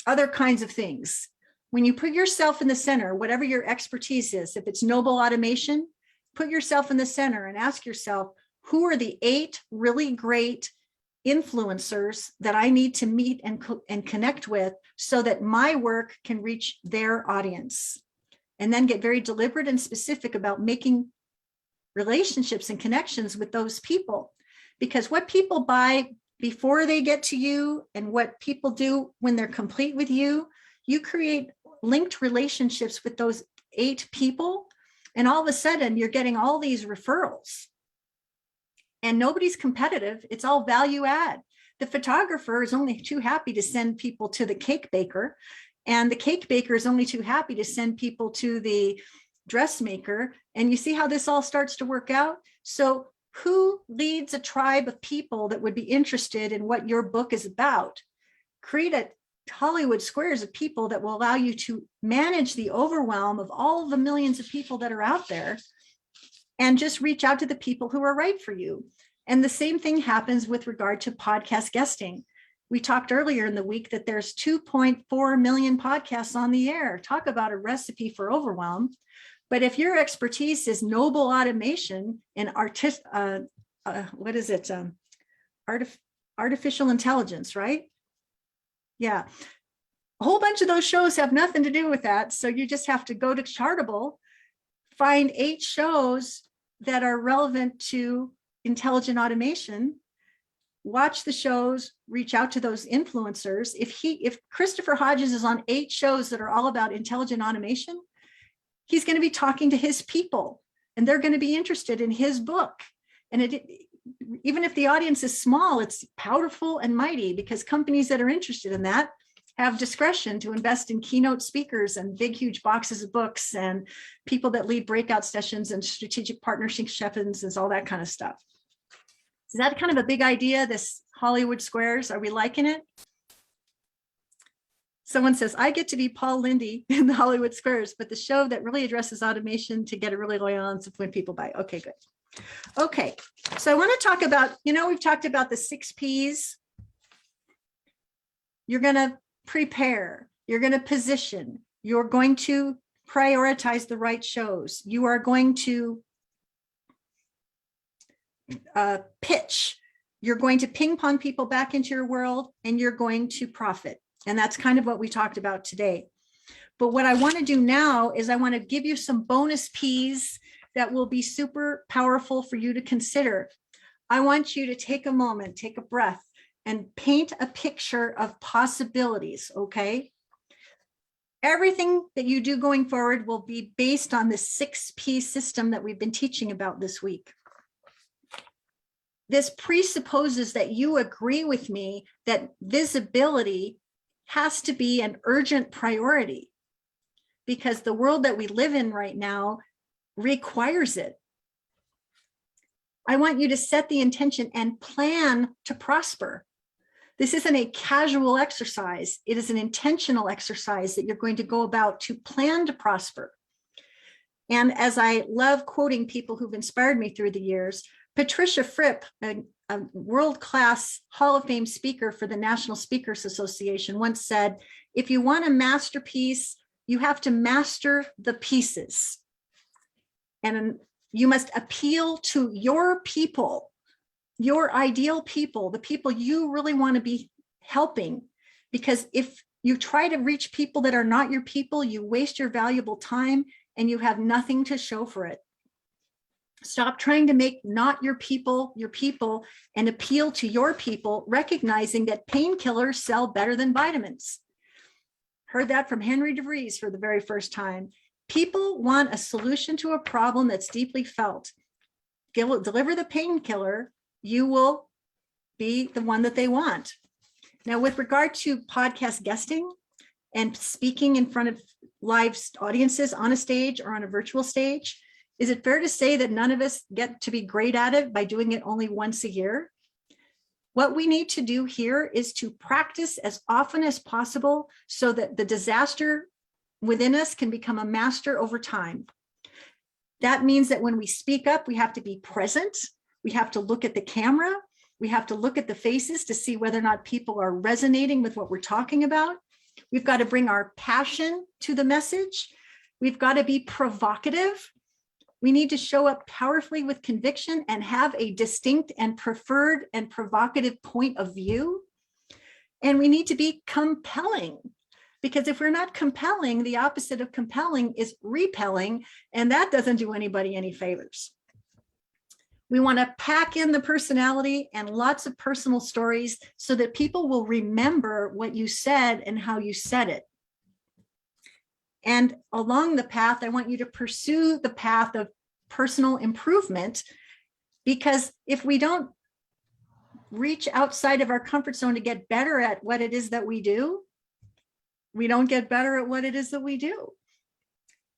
other kinds of things. When you put yourself in the center, whatever your expertise is, if it's noble automation, put yourself in the center and ask yourself, who are the 8 really great influencers that I need to meet and connect with so that my work can reach their audience? And then get very deliberate and specific about making relationships and connections with those people. Because what people buy before they get to you and what people do when they're complete with you, you create linked relationships with those 8 people. And all of a sudden you're getting all these referrals. And nobody's competitive. It's all value add. The photographer is only too happy to send people to the cake baker. And the cake baker is only too happy to send people to the dressmaker. And you see how this all starts to work out? So who leads a tribe of people that would be interested in what your book is about? Create a Hollywood Squares of people that will allow you to manage the overwhelm of all the millions of people that are out there, and just reach out to the people who are right for you. And the same thing happens with regard to podcast guesting. We talked earlier in the week that there's 2.4 million podcasts on the air. Talk about a recipe for overwhelm. But if your expertise is noble automation and artificial intelligence, right? Yeah, a whole bunch of those shows have nothing to do with that. So you just have to go to Chartable, find 8 shows that are relevant to intelligent automation, watch the shows, reach out to those influencers. If Christopher Hodges is on 8 shows that are all about intelligent automation, he's going to be talking to his people, and they're going to be interested in his book. And even if the audience is small, it's powerful and mighty, because companies that are interested in that have discretion to invest in keynote speakers and big, huge boxes of books and people that lead breakout sessions and strategic partnership sessions and all that kind of stuff. Is that kind of a big idea, this Hollywood Squares? Are we liking it? Someone says, I get to be Paul Lindy in the Hollywood Squares, but the show that really addresses automation to get a really loyal audience when people buy. Okay, good. Okay, so I want to talk about, we've talked about the 6 Ps. You're going to prepare, you're going to position, you're going to prioritize the right shows, you are going to pitch, you're going to ping pong people back into your world, and you're going to profit. And that's kind of what we talked about today. But what I want to do now is I want to give you some bonus Ps that will be super powerful for you to consider. I want you to take a moment, take a breath, and paint a picture of possibilities, okay? Everything that you do going forward will be based on the 6P system that we've been teaching about this week. This presupposes that you agree with me that visibility has to be an urgent priority, because the world that we live in right now requires it. I want you to set the intention and plan to prosper. This isn't a casual exercise. It is an intentional exercise that you're going to go about to plan to prosper. And as I love quoting people who've inspired me through the years, Patricia Fripp, a world-class Hall of Fame speaker for the National Speakers Association, once said, if you want a masterpiece, you have to master the pieces. And you must appeal to your people, your ideal people, the people you really want to be helping. Because if You try to reach people that are not your people, you waste your valuable time, and you have nothing to show for it. Stop trying to make not your people and appeal to your people, recognizing that painkillers sell better than vitamins. Heard that from Henry DeVries for the very first time. People want a solution to a problem that's deeply felt. Deliver the painkiller, you will be the one that they want. Now, with regard to podcast guesting and speaking in front of live audiences on a stage or on a virtual stage, is it fair to say that none of us get to be great at it by doing it only once a year? What we need to do here is to practice as often as possible so that the disaster within us can become a master over time. That means that when we speak up, we have to be present. We have to look at the camera. We have to look at the faces to see whether or not people are resonating with what we're talking about. We've got to bring our passion to the message. We've got to be provocative. We need to show up powerfully with conviction and have a distinct and preferred and provocative point of view. And we need to be compelling, because if we're not compelling, the opposite of compelling is repelling, and that doesn't do anybody any favors. We want to pack in the personality and lots of personal stories so that people will remember what you said and how you said it. And along the path, I want you to pursue the path of personal improvement, because if we don't reach outside of our comfort zone to get better at what it is that we do, we don't get better at what it is that we do.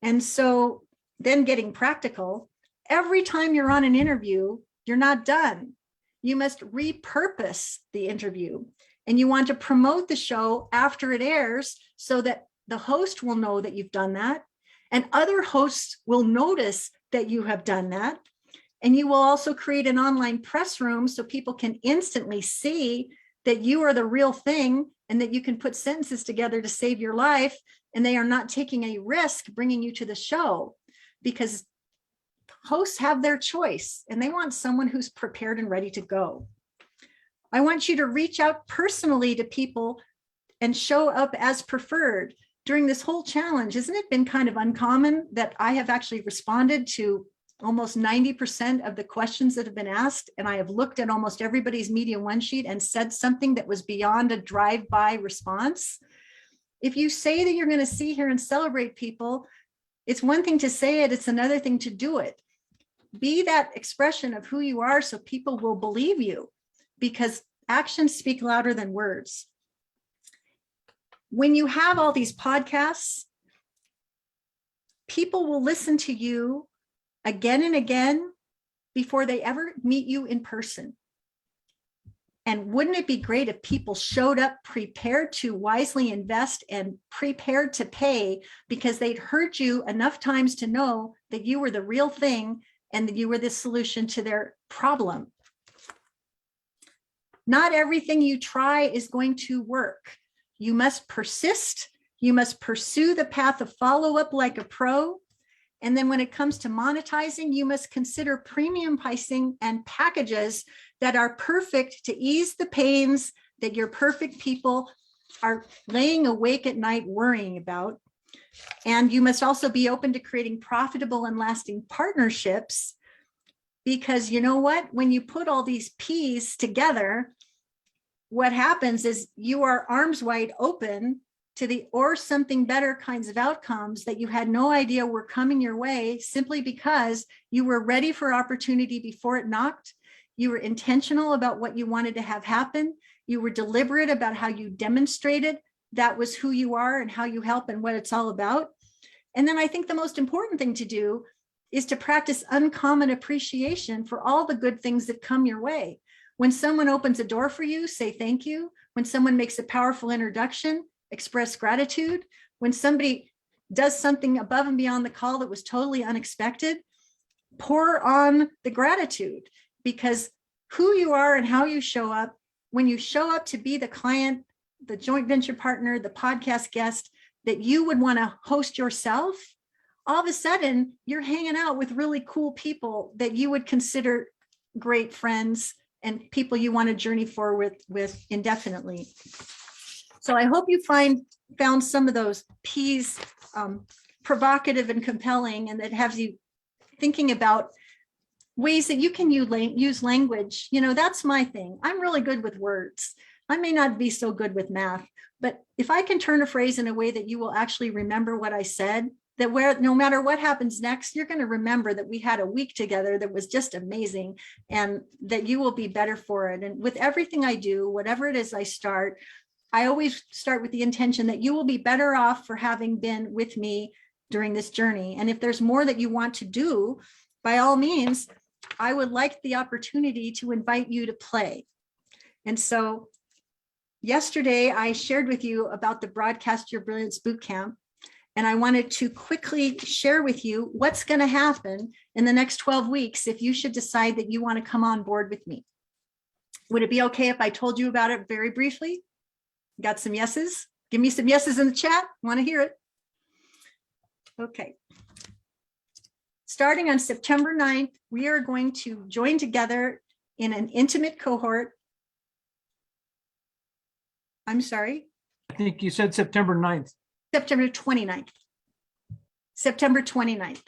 And so then getting practical, every time you're on an interview, you're not done. You must repurpose the interview, and you want to promote the show after it airs so that the host will know that you've done that, and other hosts will notice that you have done that. And you will also create an online press room so people can instantly see that you are the real thing and that you can put sentences together to save your life, and they are not taking a risk bringing you to the show, because hosts have their choice and they want someone who's prepared and ready to go. I want you to reach out personally to people and show up as preferred. During this whole challenge, hasn't it been kind of uncommon that I have actually responded to almost 90% of the questions that have been asked, and I have looked at almost everybody's Media One sheet and said something that was beyond a drive-by response? If you say that you're going to see here and celebrate people, it's one thing to say it, it's another thing to do it. Be that expression of who you are so people will believe you, because actions speak louder than words. When you have all these podcasts, people will listen to you again and again before they ever meet you in person. And wouldn't it be great if people showed up prepared to wisely invest and prepared to pay, because they'd heard you enough times to know that you were the real thing and that you were the solution to their problem. Not everything you try is going to work. You must persist. You must pursue the path of follow-up like a pro. And then when it comes to monetizing, you must consider premium pricing and packages that are perfect to ease the pains that your perfect people are laying awake at night worrying about. And you must also be open to creating profitable and lasting partnerships, because you know what? When you put all these P's together, what happens is you are arms wide open to the or something better kinds of outcomes that you had no idea were coming your way, simply because you were ready for opportunity before it knocked. You were intentional about what you wanted to have happen. You were deliberate about how you demonstrated that was who you are and how you help and what it's all about. And then I think the most important thing to do is to practice uncommon appreciation for all the good things that come your way. When someone opens a door for you, say thank you. When someone makes a powerful introduction, express gratitude. When somebody does something above and beyond the call that was totally unexpected, pour on the gratitude, because who you are and how you show up, when you show up to be the client, the joint venture partner, the podcast guest that you would want to host yourself, all of a sudden you're hanging out with really cool people that you would consider great friends and people you want to journey forward with indefinitely. So I hope you find found some of those P's provocative and compelling, and that has you thinking about ways that you can use language. You know, that's my thing. I'm really good with words. I may not be so good with math, but if I can turn a phrase in a way that you will actually remember what I said, that where no matter what happens next, you're going to remember that we had a week together that was just amazing, and that you will be better for it. And with everything I do, whatever it is I start, I always start with the intention that you will be better off for having been with me during this journey. And if there's more that you want to do, by all means, I would like the opportunity to invite you to play. And so yesterday I shared with you about the Broadcast Your Brilliance Bootcamp. And I wanted to quickly share with you what's going to happen in the next 12 weeks if you should decide that you want to come on board with me. Would it be okay if I told you about it very briefly? Got some yeses? Give me some yeses in the chat. Want to hear it? Okay. Starting on September 9th, we are going to join together in an intimate cohort. I'm sorry. I think you said September 9th. September 29th. September 29th.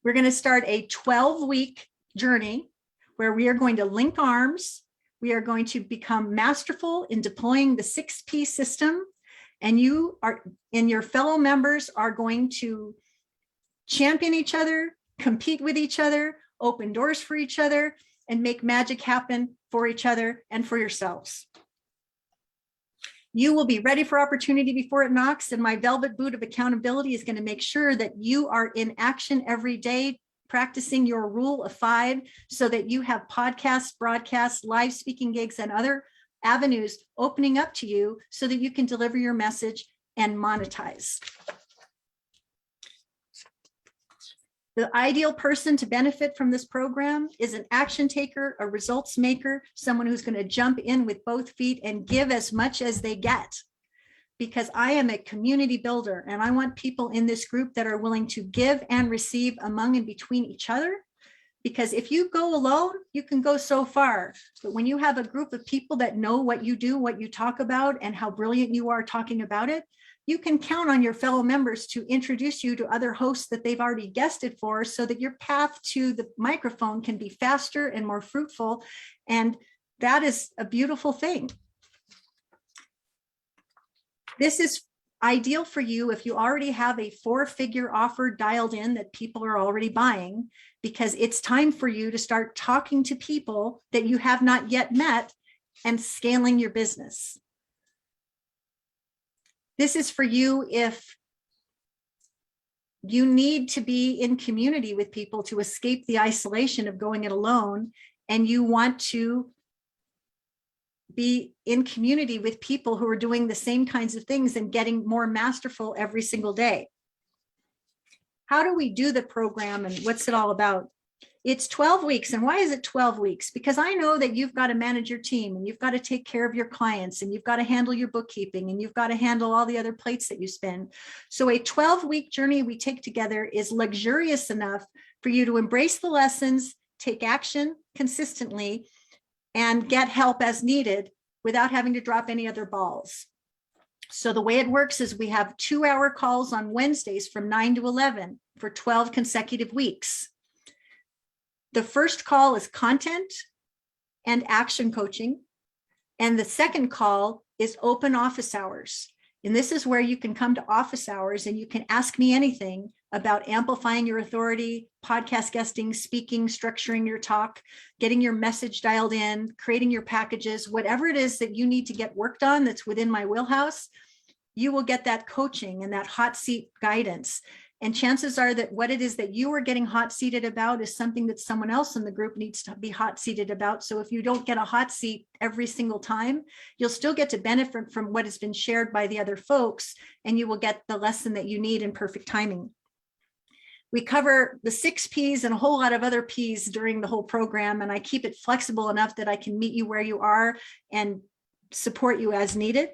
We're going to start a 12-week journey where we are going to link arms. We are going to become masterful in deploying the 6P system. And you are, and your fellow members are going to champion each other, compete with each other, open doors for each other, and make magic happen for each other and for yourselves. You will be ready for opportunity before it knocks, and my velvet boot of accountability is going to make sure that you are in action every day, practicing your rule of 5 so that you have podcasts, broadcasts, live speaking gigs, and other avenues opening up to you so that you can deliver your message and monetize. The ideal person to benefit from this program is an action taker, a results maker, someone who's going to jump in with both feet and give as much as they get. Because I am a community builder, and I want people in this group that are willing to give and receive among and between each other. Because if you go alone, you can go so far. But when you have a group of people that know what you do, what you talk about, and how brilliant you are talking about it, you can count on your fellow members to introduce you to other hosts that they've already guested for, so that your path to the microphone can be faster and more fruitful. And that is a beautiful thing. This is ideal for you if you already have a 4-figure offer dialed in that people are already buying, because it's time for you to start talking to people that you have not yet met and scaling your business. This is for you if you need to be in community with people to escape the isolation of going it alone, and you want to be in community with people who are doing the same kinds of things and getting more masterful every single day. How do we do the program, and what's it all about? It's 12 weeks. And why is it 12 weeks? Because I know that you've got to manage your team, and you've got to take care of your clients, and you've got to handle your bookkeeping, and you've got to handle all the other plates that you spin. So a 12-week journey we take together is luxurious enough for you to embrace the lessons, take action consistently, and get help as needed without having to drop any other balls. So the way it works is we have 2-hour calls on Wednesdays from 9 to 11 for 12 consecutive weeks. The first call is content and action coaching. And the second call is open office hours. And this is where you can come to office hours and you can ask me anything about amplifying your authority, podcast guesting, speaking, structuring your talk, getting your message dialed in, creating your packages, whatever it is that you need to get worked on that's within my wheelhouse, you will get that coaching and that hot seat guidance. And chances are that what it is that you are getting hot seated about is something that someone else in the group needs to be hot seated about. So if you don't get a hot seat every single time, you'll still get to benefit from what has been shared by the other folks, and you will get the lesson that you need in perfect timing. We cover the 6 Ps and a whole lot of other Ps during the whole program, and I keep it flexible enough that I can meet you where you are and support you as needed.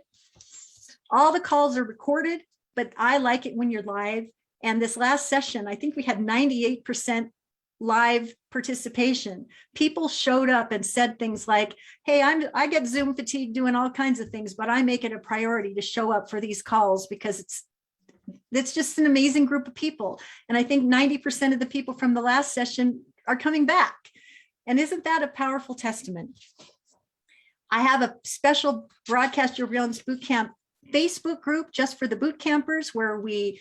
All the calls are recorded, but I like it when you're live. And this last session, I think we had 98% live participation. People showed up and said things like, hey, I get Zoom fatigue doing all kinds of things, but I make it a priority to show up for these calls because it's just an amazing group of people. And I think 90% of the people from the last session are coming back. And isn't that a powerful testament? I have a special Broadcast Your Brilliance Bootcamp Facebook group just for the boot campers, where we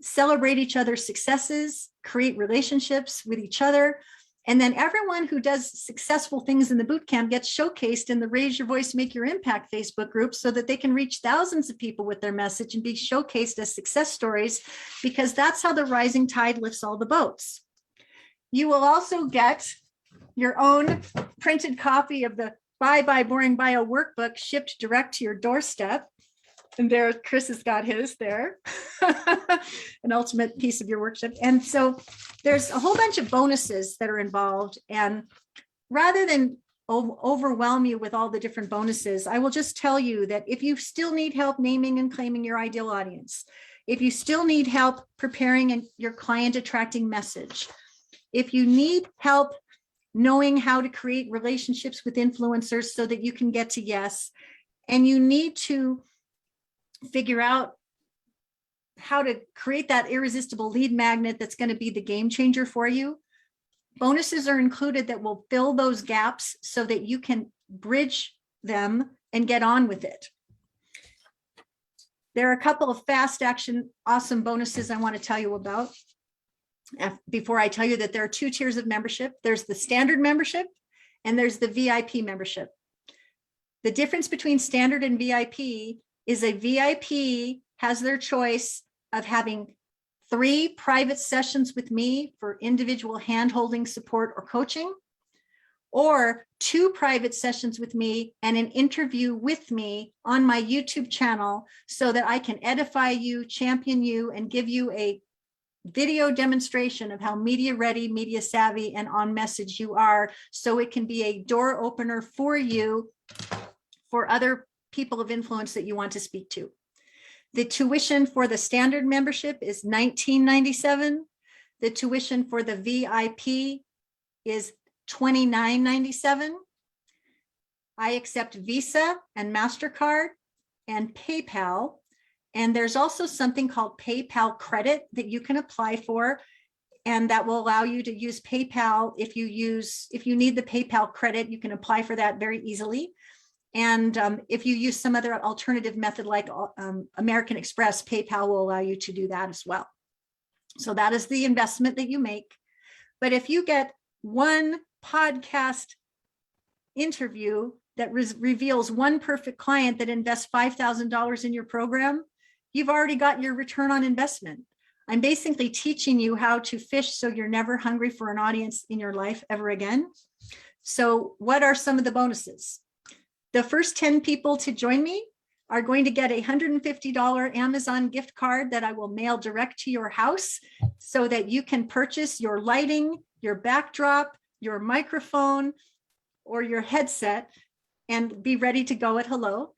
celebrate each other's successes, create relationships with each other. And then everyone who does successful things in the boot camp gets showcased in the Raise Your Voice, Make Your Impact Facebook group so that they can reach thousands of people with their message and be showcased as success stories, because that's how the rising tide lifts all the boats. You will also get your own printed copy of the Bye Boring Bio workbook shipped direct to your doorstep. And there, Chris has got his there, an ultimate piece of your workshop. And so there's a whole bunch of bonuses that are involved. And rather than overwhelm you with all the different bonuses, I will just tell you that if you still need help naming and claiming your ideal audience, if you still need help preparing your client attracting message, if you need help knowing how to create relationships with influencers so that you can get to yes, and you need to figure out how to create that irresistible lead magnet that's going to be the game changer for you, bonuses are included that will fill those gaps so that you can bridge them and get on with it. There are a couple of fast action, awesome bonuses I want to tell you about. Before I tell you that there are 2 tiers of membership, there's the standard membership and there's the VIP membership. The difference between standard and VIP is a VIP has their choice of having 3 private sessions with me for individual hand-holding support or coaching, or 2 private sessions with me and an interview with me on my YouTube channel so that I can edify you, champion you, and give you a video demonstration of how media ready, media savvy, and on message you are, so it can be a door opener for you for other people of influence that you want to speak to. The tuition for the standard membership is $19.97. The tuition for the VIP is $29.97. I accept Visa and MasterCard and PayPal. And there's also something called PayPal credit that you can apply for. And that will allow you to use PayPal. If you need the PayPal credit, you can apply for that very easily. And if you use some other alternative method like American Express, PayPal will allow you to do that as well. So that is the investment that you make. But if you get one podcast interview that reveals one perfect client that invests $5,000 in your program, you've already got your return on investment. I'm basically teaching you how to fish so you're never hungry for an audience in your life ever again. So what are some of the bonuses? The first 10 people to join me are going to get a $150 Amazon gift card that I will mail direct to your house so that you can purchase your lighting, your backdrop, your microphone, or your headset and be ready to go at hello.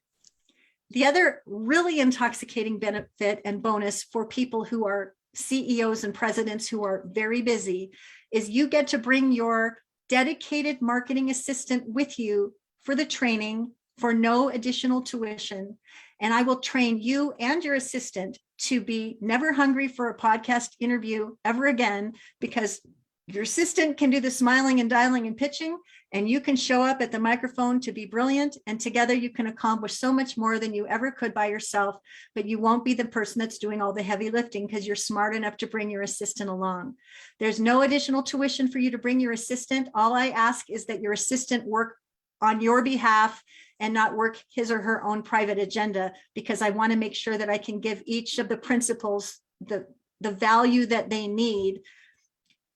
The other really intoxicating benefit and bonus for people who are CEOs and presidents who are very busy is you get to bring your dedicated marketing assistant with you for the training for no additional tuition. And I will train you and your assistant to be never hungry for a podcast interview ever again, because your assistant can do the smiling and dialing and pitching, and you can show up at the microphone to be brilliant. And together you can accomplish so much more than you ever could by yourself, but you won't be the person that's doing all the heavy lifting because you're smart enough to bring your assistant along. There's no additional tuition for you to bring your assistant. All I ask is that your assistant work on your behalf and not work his or her own private agenda, because I want to make sure that I can give each of the principals the value that they need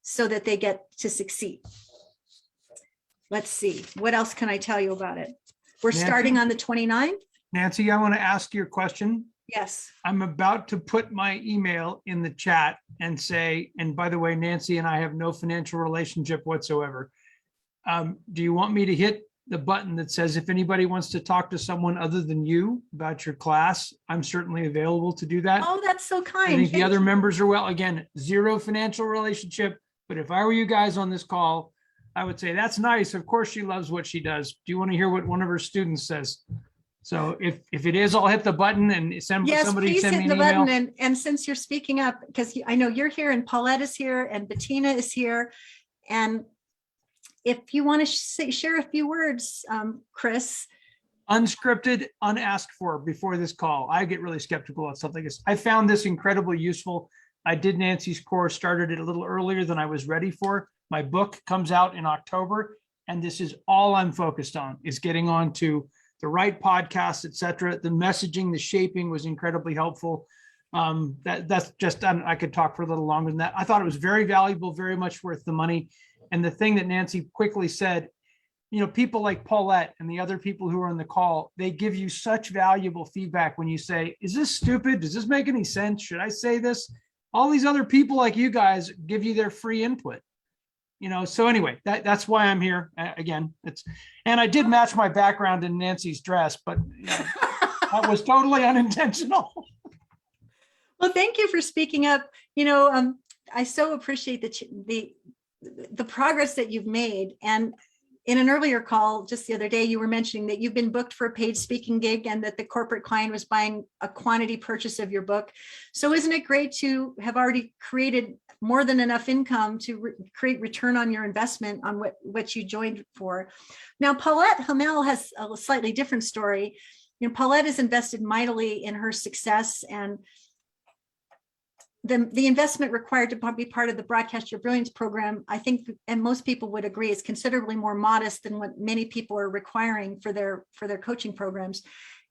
so that they get to succeed. Let's see, what else can I tell you about it? We're Nancy? starting on the 29th. Nancy, I want to ask you a question. Yes. I'm about to put my email in the chat and say, and by the way, Nancy and I have no financial relationship whatsoever. Do you want me to hit the button that says, if anybody wants to talk to someone other than you about your class, I'm certainly available to do that. Oh, that's so kind. I think the Thank other you. members are, well, again, zero financial relationship, But if I were you guys on this call, I would say, that's nice. Of course she loves what she does. Do you want to hear what one of her students says? So if it is, I'll hit the button and Yes, somebody please send hit me the an email. button. And since you're speaking up, because I know you're here and Paulette is here and Bettina is here. And if you want to share a few words, Chris. Unscripted, unasked for before this call. I get really skeptical about something. I found this incredibly useful. I did Nancy's course, started it a little earlier than I was ready for. My book comes out in October, and this is all I'm focused on, is getting on to the right podcasts, et cetera. The messaging, the shaping was incredibly helpful. That's just, I could talk for a little longer than that. I thought it was very valuable, very much worth the money. And the thing that Nancy quickly said, you know, people like Paulette and the other people who are on the call, they give you such valuable feedback when you say, is this stupid? Does this make any sense? Should I say this? All these other people like you guys give you their free input. You know, so anyway, that's why I'm here. Again, and I did match my background in Nancy's dress, but you know, that was totally unintentional. Well, thank you for speaking up. You know, I so appreciate the progress that you've made. And in an earlier call just the other day, you were mentioning that you've been booked for a paid speaking gig and that the corporate client was buying a quantity purchase of your book. So isn't it great to have already created more than enough income to create return on your investment on what you joined for? Now, Paulette Hamel has a slightly different story. You know, Paulette has invested mightily in her success, and the investment required to be part of the Broadcast Your Brilliance program, I think, and most people would agree, is considerably more modest than what many people are requiring for their coaching programs.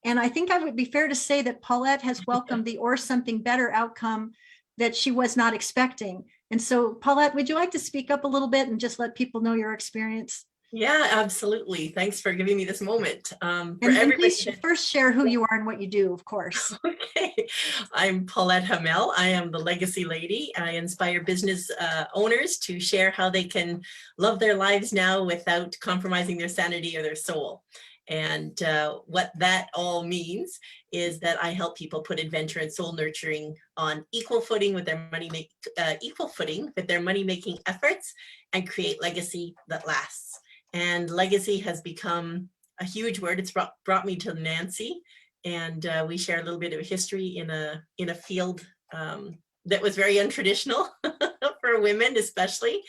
And I think I would be fair to say that Paulette has welcomed the or something better outcome that she was not expecting. And so, Paulette, would you like to speak up a little bit and just let people know your experience? Yeah, absolutely. Thanks for giving me this moment. And please first share who you are and what you do, of course. Okay, I'm Paulette Hamel. I am the Legacy Lady. I inspire business owners to share how they can love their lives now without compromising their sanity or their soul. And what that all means is that I help people put adventure and soul nurturing on equal footing with their money making efforts, and create legacy that lasts. And legacy has become a huge word. It's brought me to Nancy, and we share a little bit of history in a field that was very untraditional for women, especially.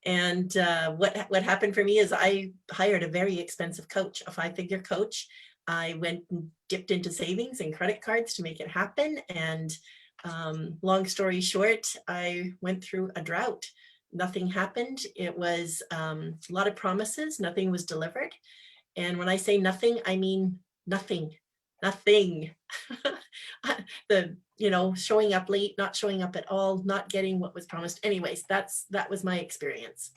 And what happened for me is I hired a very expensive coach, a 5-figure coach. I went and dipped into savings and credit cards to make it happen. And long story short, I went through a drought. Nothing happened. It was a lot of promises. Nothing was delivered. And when I say nothing, I mean nothing. Showing up late, not showing up at all, not getting what was promised. Anyways, that was my experience.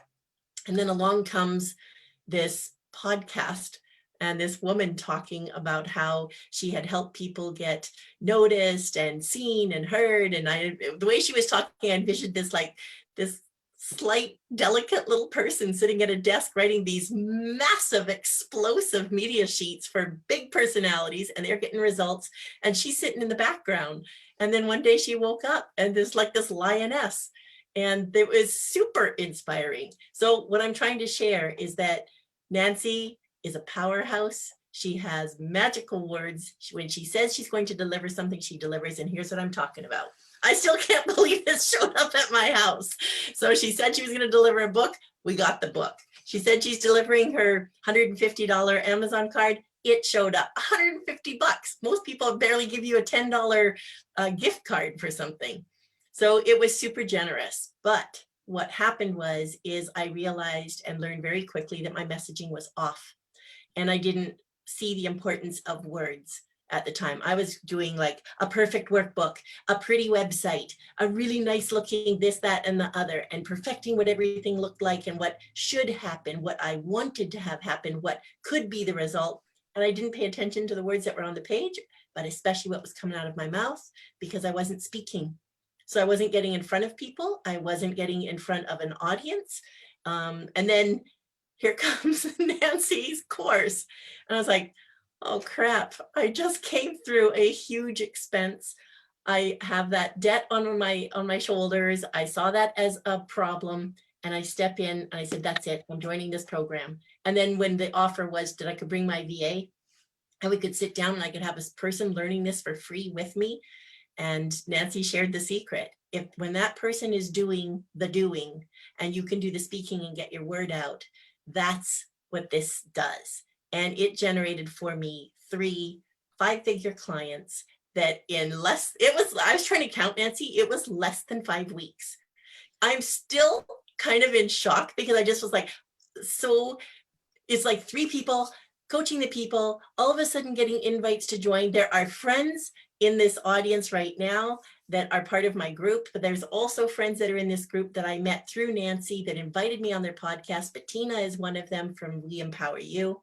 And then along comes this podcast and this woman talking about how she had helped people get noticed and seen and heard. And the way she was talking, I envisioned this slight, delicate little person sitting at a desk writing these massive, explosive media sheets for big personalities, and they're getting results, and she's sitting in the background. And then one day she woke up and there's like this lioness, and it was super inspiring. So what I'm trying to share is that Nancy is a powerhouse. She has magical words. When she says she's going to deliver something, she delivers. And here's what I'm talking about. I still can't believe this showed up at my house. So she said she was going to deliver a book. We got the book. She said she's delivering her $150 Amazon card. It showed up. $150. Most people barely give you a $10 gift card for something. So it was super generous. But what happened is I realized and learned very quickly that my messaging was off. And I didn't see the importance of words. At the time, I was doing like a perfect workbook, a pretty website, a really nice looking this, that, and the other, and perfecting what everything looked like and what should happen, what I wanted to have happen, what could be the result. And I didn't pay attention to the words that were on the page, but especially what was coming out of my mouth, because I wasn't speaking. So I wasn't getting in front of people. I wasn't getting in front of an audience. And then here comes Nancy's course. And I was like, oh crap, I just came through a huge expense. I have that debt on my shoulders. I saw that as a problem, And I step in and I said, that's it, I'm joining this program. And then when the offer was that I could bring my VA and we could sit down and I could have this person learning this for free with me. And Nancy shared the secret. If when that person is doing the doing and you can do the speaking and get your word out, that's what this does. And it generated for me 3 5-figure clients that in less, I was trying to count, Nancy, it was less than 5 weeks. I'm still kind of in shock because I just was like, so it's like 3 people coaching the people, all of a sudden getting invites to join. There are friends in this audience right now that are part of my group, but there's also friends that are in this group that I met through Nancy that invited me on their podcast. Bettina is one of them from We Empower You,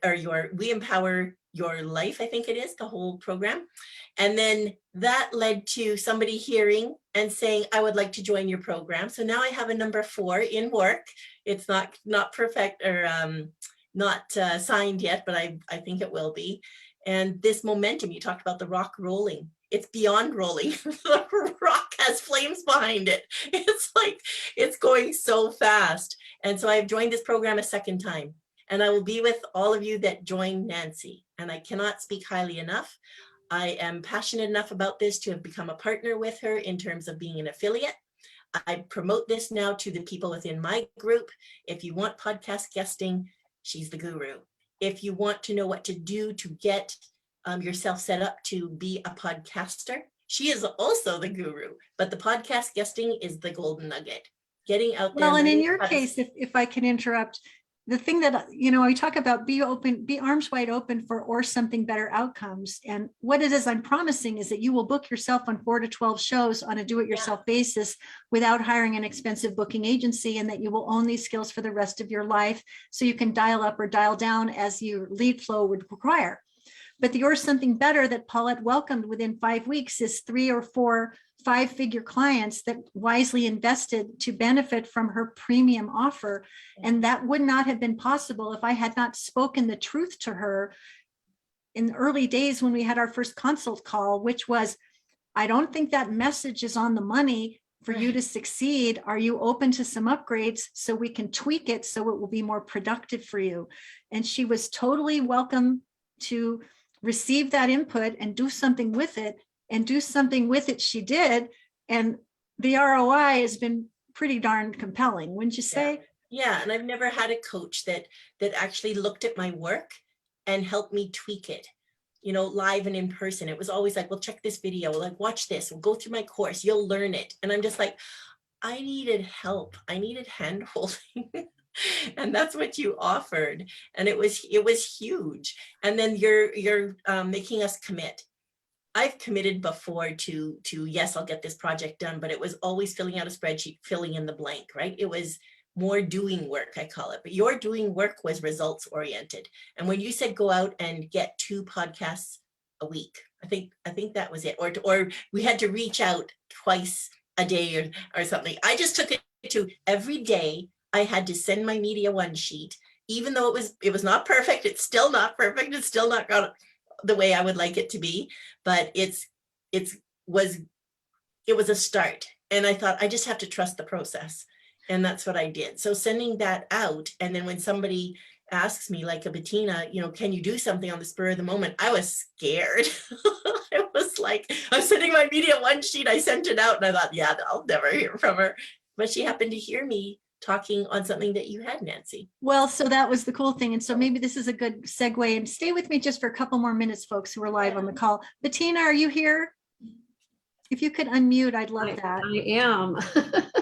or We Empower Your Life, I think it is, the whole program. And then that led to somebody hearing and saying, I would like to join your program. So now I have a number 4 in work. It's not perfect or not signed yet, but I think it will be. And this momentum, you talked about the rock rolling. It's beyond rolling. The rock has flames behind it. It's like, it's going so fast. And so I've joined this program a second time. And I will be with all of you that join Nancy. And I cannot speak highly enough. I am passionate enough about this to have become a partner with her in terms of being an affiliate. I promote this now to the people within my group. If you want podcast guesting, she's the guru. If you want to know what to do to get yourself set up to be a podcaster, she is also the guru. But the podcast guesting is the golden nugget. Getting out there. Well, and in your case, if I can interrupt, the thing that, I talk about, be open, be arms wide open for or something better outcomes. And what it is I'm promising is that you will book yourself on 4 to 12 shows on a do-it-yourself basis without hiring an expensive booking agency, and that you will own these skills for the rest of your life so you can dial up or dial down as your lead flow would require. But the or something better that Paulette welcomed within 5 weeks is 3 or 4 5-figure clients that wisely invested to benefit from her premium offer. And that would not have been possible if I had not spoken the truth to her in the early days when we had our first consult call, which was, I don't think that message is on the money for you to succeed. Are you open to some upgrades so we can tweak it so it will be more productive for you? And she was totally welcome to receive that input and do something with it. And do something with it she did. And the ROI has been pretty darn compelling, wouldn't you say? Yeah, and I've never had a coach that actually looked at my work and helped me tweak it, live and in person. It was always like, well, check this video, like watch this, we'll go through my course, you'll learn it. And I'm just like, I needed help. I needed hand holding. And that's what you offered. And it was huge. And then you're making us commit. I've committed before to yes, I'll get this project done, but it was always filling out a spreadsheet, filling in the blank, right? It was more doing work, I call it, but your doing work was results oriented. And when you said go out and get 2 podcasts a week, I think that was it. Or we had to reach out twice a day or something. I just took it to every day I had to send my media one sheet, even though it was not perfect. It's still not perfect. It's still not got the way I would like it to be, but it was a start. And I thought, I just have to trust the process. And that's what I did. So sending that out. And then when somebody asks me, like a Bettina, can you do something on the spur of the moment? I was scared. I was like, I'm sending my media one sheet. I sent it out and I thought, yeah, I'll never hear from her. But she happened to hear me talking on something that you had, Nancy. Well, so that was the cool thing. And so maybe this is a good segue, and stay with me just for a couple more minutes, folks who are live on the call. Bettina, are you here? If you could unmute, I'd love that. I am.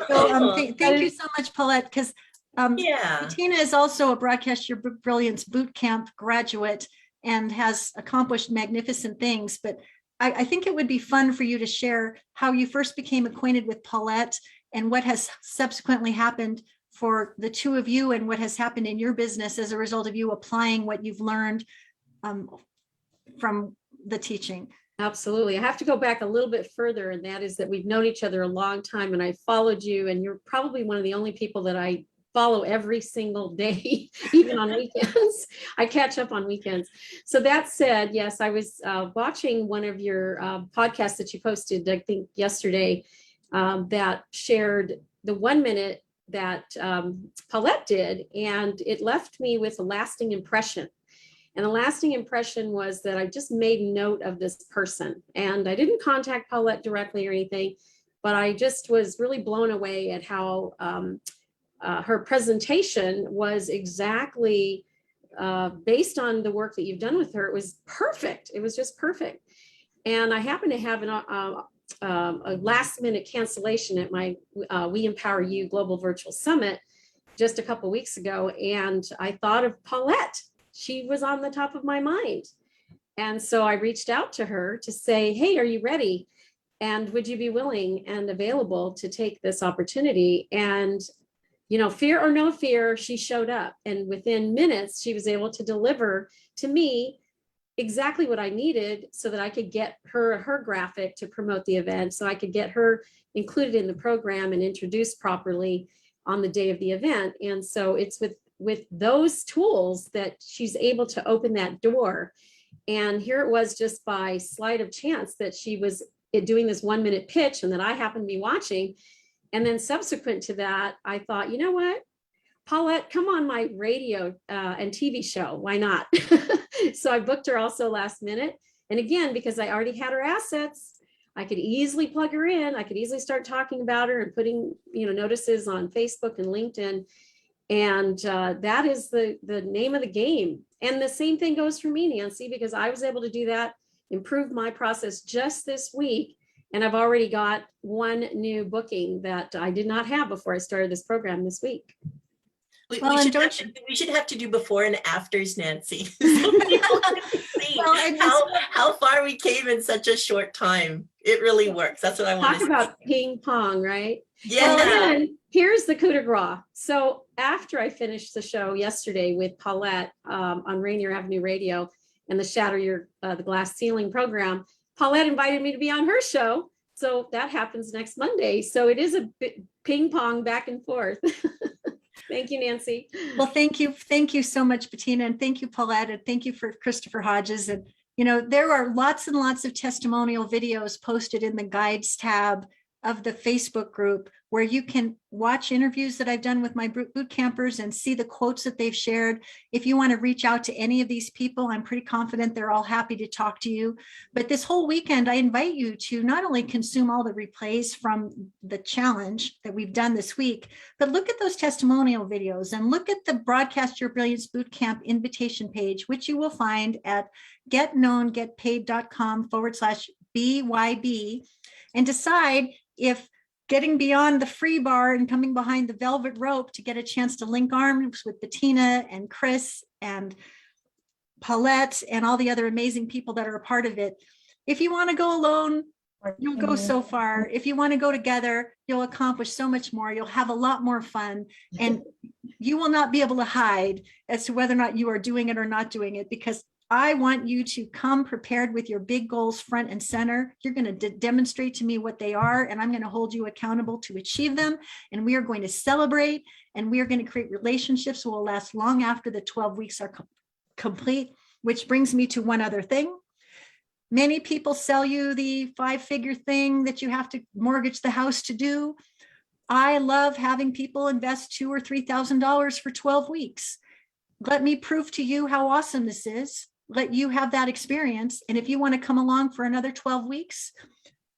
So thank you so much, Paulette, because Yeah. Bettina is also a Broadcast Your Brilliance bootcamp graduate and has accomplished magnificent things. But I think it would be fun for you to share how you first became acquainted with Paulette and what has subsequently happened for the 2 of you, and what has happened in your business as a result of you applying what you've learned from the teaching. Absolutely. I have to go back a little bit further, and that is that we've known each other a long time, and I followed you, and you're probably one of the only people that I follow every single day, even on weekends. I catch up on weekends. So that said, yes, I was watching one of your podcasts that you posted, I think yesterday, that shared the 1 minute Paulette did, and it left me with a lasting impression. And the lasting impression was that I just made note of this person. And I didn't contact Paulette directly or anything, but I just was really blown away at how her presentation was exactly based on the work that you've done with her. It was perfect. It was just perfect. And I happened to have a last minute cancellation at my We Empower You Global Virtual Summit just a couple of weeks ago. And I thought of Paulette. She was on the top of my mind. And so I reached out to her to say, hey, are you ready? And would you be willing and available to take this opportunity? And, you know, fear or no fear, she showed up. And within minutes, she was able to deliver to me exactly what I needed so that I could get her graphic to promote the event, so I could get her included in the program and introduced properly on the day of the event. And so it's with those tools that she's able to open that door. And here it was, just by sleight of chance, that she was doing this 1 minute pitch and that I happened to be watching. And then subsequent to that, I thought, you know what, Paulette, come on my radio and TV show. Why not? So I booked her also last minute. And again, because I already had her assets, I could easily plug her in. I could easily start talking about her and putting, you know, notices on Facebook and LinkedIn. And that is the name of the game. And the same thing goes for me, Nancy, because I was able to do that, improve my process just this week. And I've already got one new booking that I did not have before I started this program this week. We, Well, we, and should don't have to, we should have to do before and afters, Nancy. So people can see Well, and this- how far we came in such a short time. It really works. That's what I want Talk to about ping pong, right? Yeah. Well, then, here's the coup de grace. So after I finished the show yesterday with Paulette on Rainier Avenue Radio and the Shatter Your the Glass Ceiling program, Paulette invited me to be on her show. So that happens next Monday. So it is a ping pong back and forth. Thank you, Nancy. Well, thank you. Thank you so much, Bettina. And thank you, Paulette. And thank you for Christopher Hodges. And, you know, there are lots and lots of testimonial videos posted in the guides tab of the Facebook group where you can watch interviews that I've done with my boot campers and see the quotes that they've shared. If you want to reach out to any of these people, I'm pretty confident they're all happy to talk to you. But this whole weekend, I invite you to not only consume all the replays from the challenge that we've done this week, but look at those testimonial videos and look at the Broadcast Your Brilliance Bootcamp invitation page, which you will find at getknowngetpaid.com/BYB, and decide if getting beyond the free bar and coming behind the velvet rope to get a chance to link arms with Bettina and Chris and Paulette and all the other amazing people that are a part of it. If you want to go alone, you'll go so far. If you want to go together, you'll accomplish so much more. You'll have a lot more fun, and you will not be able to hide as to whether or not you are doing it or not doing it, because I want you to come prepared with your big goals front and center. You're going to demonstrate to me what they are, and I'm going to hold you accountable to achieve them. And we are going to celebrate, and we are going to create relationships that will last long after the 12 weeks are complete, which brings me to one other thing. Many people sell you the 5-figure thing that you have to mortgage the house to do. I love having people invest $2,000 or $3,000 for 12 weeks. Let me prove to you how awesome this is. Let you have that experience. And if you want to come along for another 12 weeks,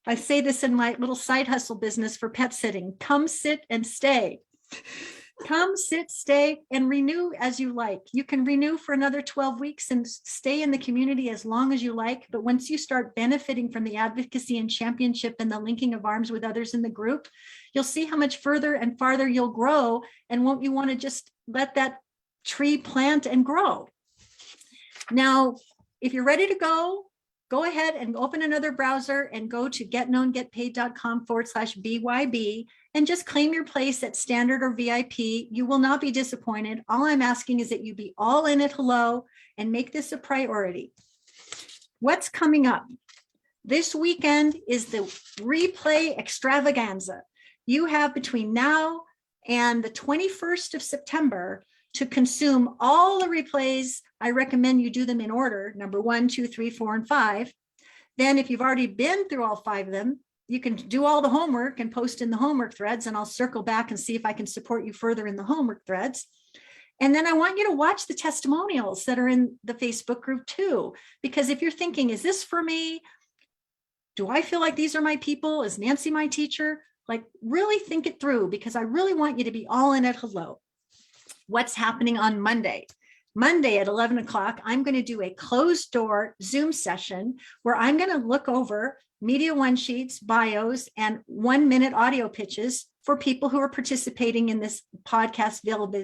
I say this in my little side hustle business for pet sitting, come sit and stay. Come sit, stay, and renew as you like. You can renew for another 12 weeks and stay in the community as long as you like. But once you start benefiting from the advocacy and championship and the linking of arms with others in the group, you'll see how much further and farther you'll grow. And won't you want to just let that tree plant and grow? Now, if you're ready to go ahead and open another browser and go to getknowngetpaid.com/BYB and just claim your place at standard or VIP. You will not be disappointed. All I'm asking is that you be all in it hello and make this a priority. What's coming up? This weekend is the replay extravaganza. You have between now and the 21st of September to consume all the replays. I recommend you do them in order, number 1, 2, 3, 4, and 5. Then if you've already been through all 5 of them, you can do all the homework and post in the homework threads, and I'll circle back and see if I can support you further in the homework threads. And then I want you to watch the testimonials that are in the Facebook group too, because if you're thinking, is this for me? Do I feel like these are my people? Is Nancy my teacher? Like, really think it through, because I really want you to be all in at hello. What's happening on Monday? Monday at 11 o'clock, I'm going to do a closed door Zoom session where I'm going to look over media one sheets, bios, and 1-minute audio pitches for people who are participating in this podcast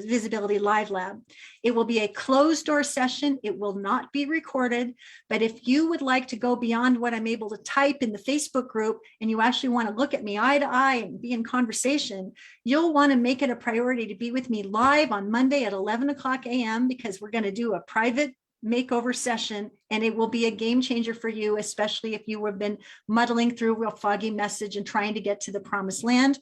visibility live lab. It will be a closed door session. It will not be recorded, but if you would like to go beyond what I'm able to type in the Facebook group and you actually want to look at me eye to eye and be in conversation, you'll want to make it a priority to be with me live on Monday at 11 o'clock a.m. because we're going to do a private makeover session, and it will be a game changer for you, especially if you have been muddling through a real foggy message and trying to get to the promised land.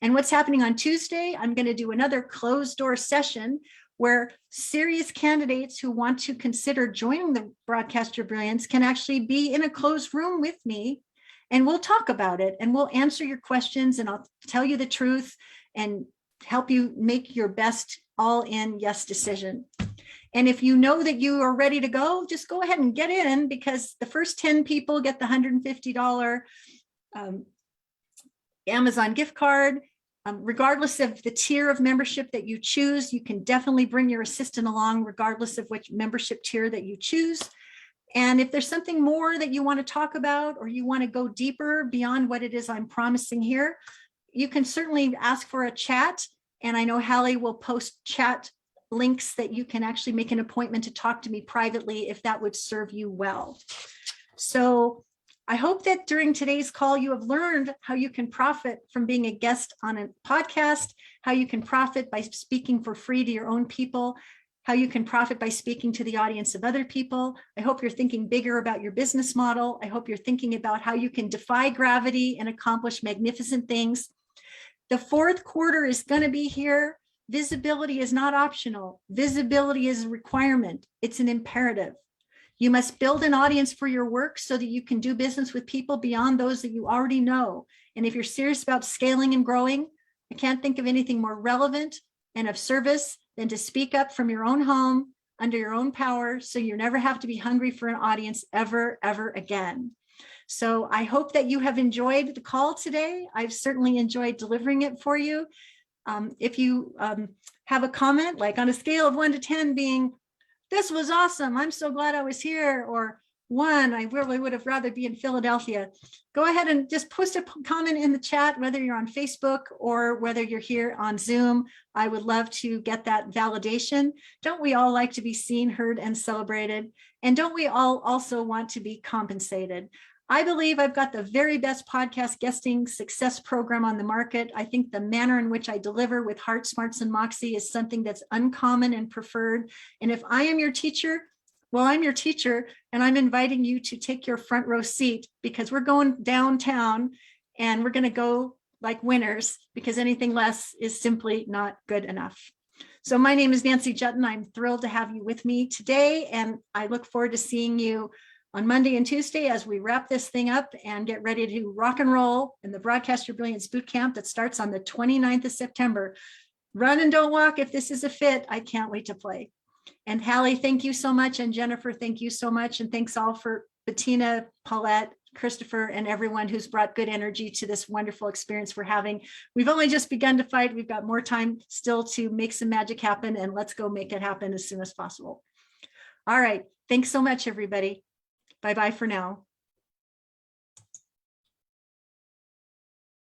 And what's happening on Tuesday, I'm going to do another closed door session where serious candidates who want to consider joining the Broadcaster Brilliance can actually be in a closed room with me, and we'll talk about it and we'll answer your questions, and I'll tell you the truth and help you make your best all in yes decision. And if you know that you are ready to go, just go ahead and get in, because the first 10 people get the $150 Amazon gift card. Regardless of the tier of membership that you choose, you can definitely bring your assistant along, regardless of which membership tier that you choose. And if there's something more that you want to talk about, or you want to go deeper beyond what it is I'm promising here, you can certainly ask for a chat. And I know Hallie will post chat links that you can actually make an appointment to talk to me privately if that would serve you well. So I hope that during today's call, you have learned how you can profit from being a guest on a podcast, how you can profit by speaking for free to your own people, how you can profit by speaking to the audience of other people. I hope you're thinking bigger about your business model. I hope you're thinking about how you can defy gravity and accomplish magnificent things. The fourth quarter is going to be here. Visibility is not optional. Visibility is a requirement. It's an imperative. You must build an audience for your work so that you can do business with people beyond those that you already know. And if you're serious about scaling and growing, I can't think of anything more relevant and of service than to speak up from your own home under your own power, so you never have to be hungry for an audience ever, ever again. So I hope that you have enjoyed the call today. I've certainly enjoyed delivering it for you. If you have a comment, like on a scale of 1 to 10 being, this was awesome, I'm so glad I was here, or 1, I really would have rather be in Philadelphia, go ahead and just post a comment in the chat, whether you're on Facebook or whether you're here on Zoom. I would love to get that validation. Don't we all like to be seen, heard, and celebrated? And don't we all also want to be compensated? I believe I've got the very best podcast guesting success program on the market. I think the manner in which I deliver with heart, smarts, and moxie is something that's uncommon and preferred. And if I am your teacher, well, I'm your teacher, and I'm inviting you to take your front row seat, because we're going downtown and we're going to go like winners, because anything less is simply not good enough. So my name is Nancy Jutton. I'm thrilled to have you with me today, and I look forward to seeing you on Monday and Tuesday as we wrap this thing up and get ready to rock and roll in the Broadcaster Brilliance Bootcamp that starts on the 29th of September. Run and don't walk if this is a fit. I can't wait to play. And Hallie, thank you so much. And Jennifer, thank you so much. And thanks all for Bettina, Paulette, Christopher, and everyone who's brought good energy to this wonderful experience we're having. We've only just begun to fight. We've got more time still to make some magic happen, and let's go make it happen as soon as possible. All right. Thanks so much, everybody. Bye-bye for now.